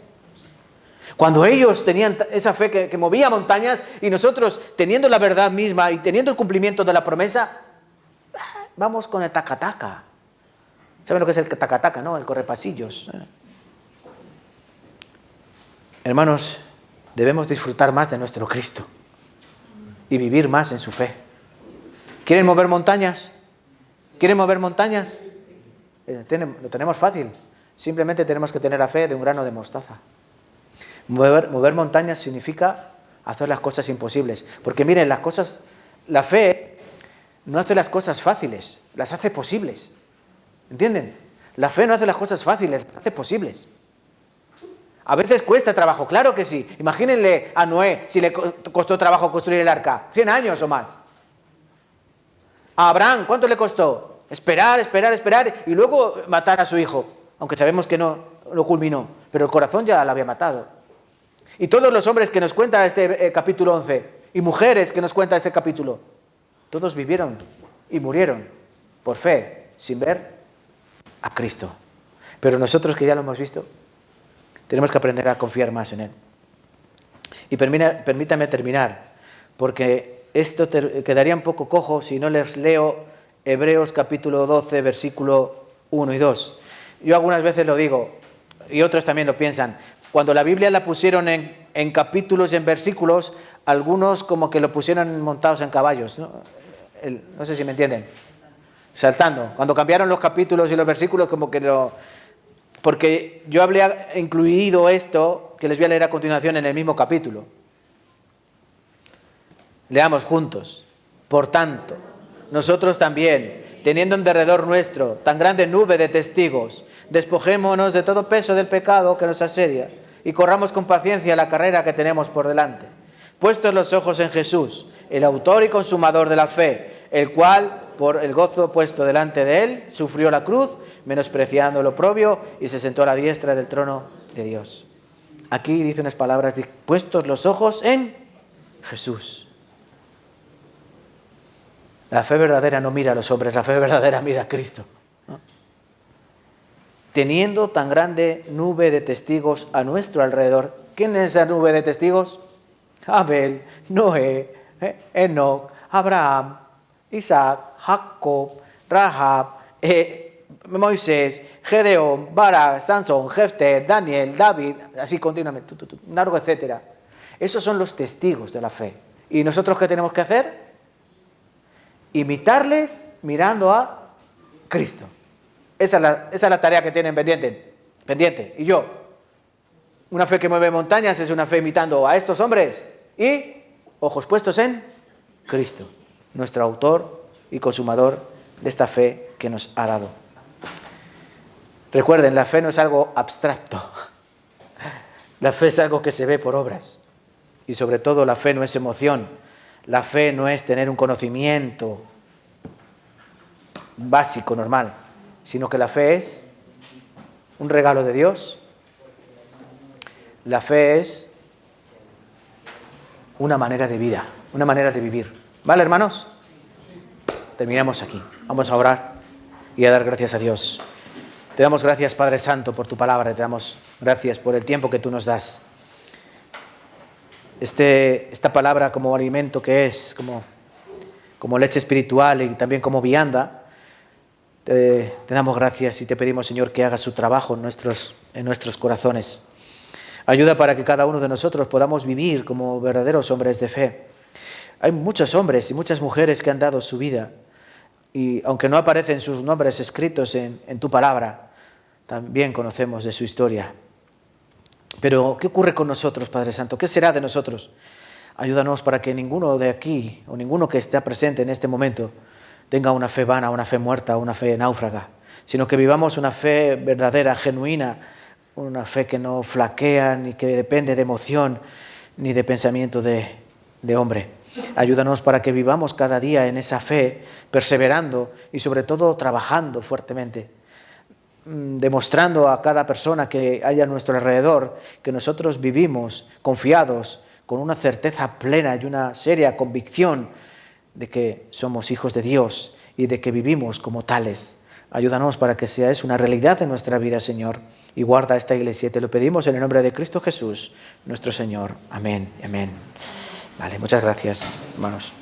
Cuando ellos tenían esa fe que movía montañas, y nosotros teniendo la verdad misma y teniendo el cumplimiento de la promesa, vamos con el taca-taca. ¿Saben lo que es el taca-taca, no? El correpasillos. Hermanos, debemos disfrutar más de nuestro Cristo y vivir más en su fe. ¿Quieren mover montañas? ¿Quieren mover montañas? Lo tenemos fácil. Simplemente tenemos que tener la fe de un grano de mostaza. Mover montañas significa hacer las cosas imposibles. Porque miren, la fe no hace las cosas fáciles, las hace posibles. ¿Entienden? La fe no hace las cosas fáciles, las hace posibles. A veces cuesta trabajo, claro que sí. Imagínenle a Noé si le costó trabajo construir el arca. 100 años o más. A Abraham, ¿cuánto le costó? Esperar y luego matar a su hijo. Aunque sabemos que no lo culminó, pero el corazón ya lo había matado. Y todos los hombres que nos cuenta este capítulo 11, y mujeres que nos cuenta este capítulo, todos vivieron y murieron por fe, sin ver a Cristo. Pero nosotros que ya lo hemos visto, tenemos que aprender a confiar más en Él. Y permítame terminar, porque esto quedaría un poco cojo si no les leo Hebreos capítulo 12, versículo 1 y 2. Yo algunas veces lo digo, y otros también lo piensan. Cuando la Biblia la pusieron en capítulos y en versículos, algunos como que lo pusieron montados en caballos, ¿no? No sé si me entienden. Saltando. Cuando cambiaron los capítulos y los versículos, como que porque yo habría incluido esto, que les voy a leer a continuación en el mismo capítulo. Leamos juntos. Por tanto, nosotros también, teniendo en derredor nuestro tan grande nube de testigos, despojémonos de todo peso del pecado que nos asedia y corramos con paciencia la carrera que tenemos por delante. Puestos los ojos en Jesús, el autor y consumador de la fe, el cual, por el gozo puesto delante de él, sufrió la cruz, menospreciando el oprobio, y se sentó a la diestra del trono de Dios. Aquí dice unas palabras, puestos los ojos en Jesús. La fe verdadera no mira a los hombres, la fe verdadera mira a Cristo, ¿no? Teniendo tan grande nube de testigos a nuestro alrededor. ¿Quién es esa nube de testigos? Abel, Noé, Enoc, Abraham, Isaac, Jacob, Rahab, Moisés, Gedeón, Barak, Sansón, Jefté, Daniel, David, así continuamente, un largo etcétera. Esos son los testigos de la fe. ¿Y nosotros qué tenemos que hacer? Imitarles mirando a Cristo. Esa es la tarea que tienen pendiente. Y yo, una fe que mueve montañas es una fe imitando a estos hombres y ojos puestos en Cristo, nuestro autor y consumador de esta fe que nos ha dado. Recuerden, la fe no es algo abstracto. La fe es algo que se ve por obras. Y sobre todo la fe no es emoción. La fe no es tener un conocimiento básico, normal, sino que la fe es un regalo de Dios. La fe es una manera de vida, una manera de vivir. ¿Vale, hermanos? Terminamos aquí. Vamos a orar y a dar gracias a Dios. Te damos gracias, Padre Santo, por tu palabra. Te damos gracias por el tiempo que tú nos das. Esta palabra como alimento que es, como leche espiritual y también como vianda, te damos gracias y te pedimos, Señor, que hagas su trabajo en nuestros corazones. Ayuda para que cada uno de nosotros podamos vivir como verdaderos hombres de fe. Hay muchos hombres y muchas mujeres que han dado su vida y aunque no aparecen sus nombres escritos en tu palabra, también conocemos de su historia. Pero, ¿qué ocurre con nosotros, Padre Santo? ¿Qué será de nosotros? Ayúdanos para que ninguno de aquí, o ninguno que esté presente en este momento, tenga una fe vana, una fe muerta, una fe náufraga, sino que vivamos una fe verdadera, genuina, una fe que no flaquea, ni que depende de emoción, ni de pensamiento de hombre. Ayúdanos para que vivamos cada día en esa fe, perseverando y sobre todo trabajando fuertemente, demostrando a cada persona que haya a nuestro alrededor que nosotros vivimos confiados, con una certeza plena y una seria convicción de que somos hijos de Dios y de que vivimos como tales. Ayúdanos para que sea eso una realidad en nuestra vida, Señor, y guarda esta iglesia. Te lo pedimos en el nombre de Cristo Jesús, nuestro Señor. Amén. Amén. Vale, muchas gracias, hermanos.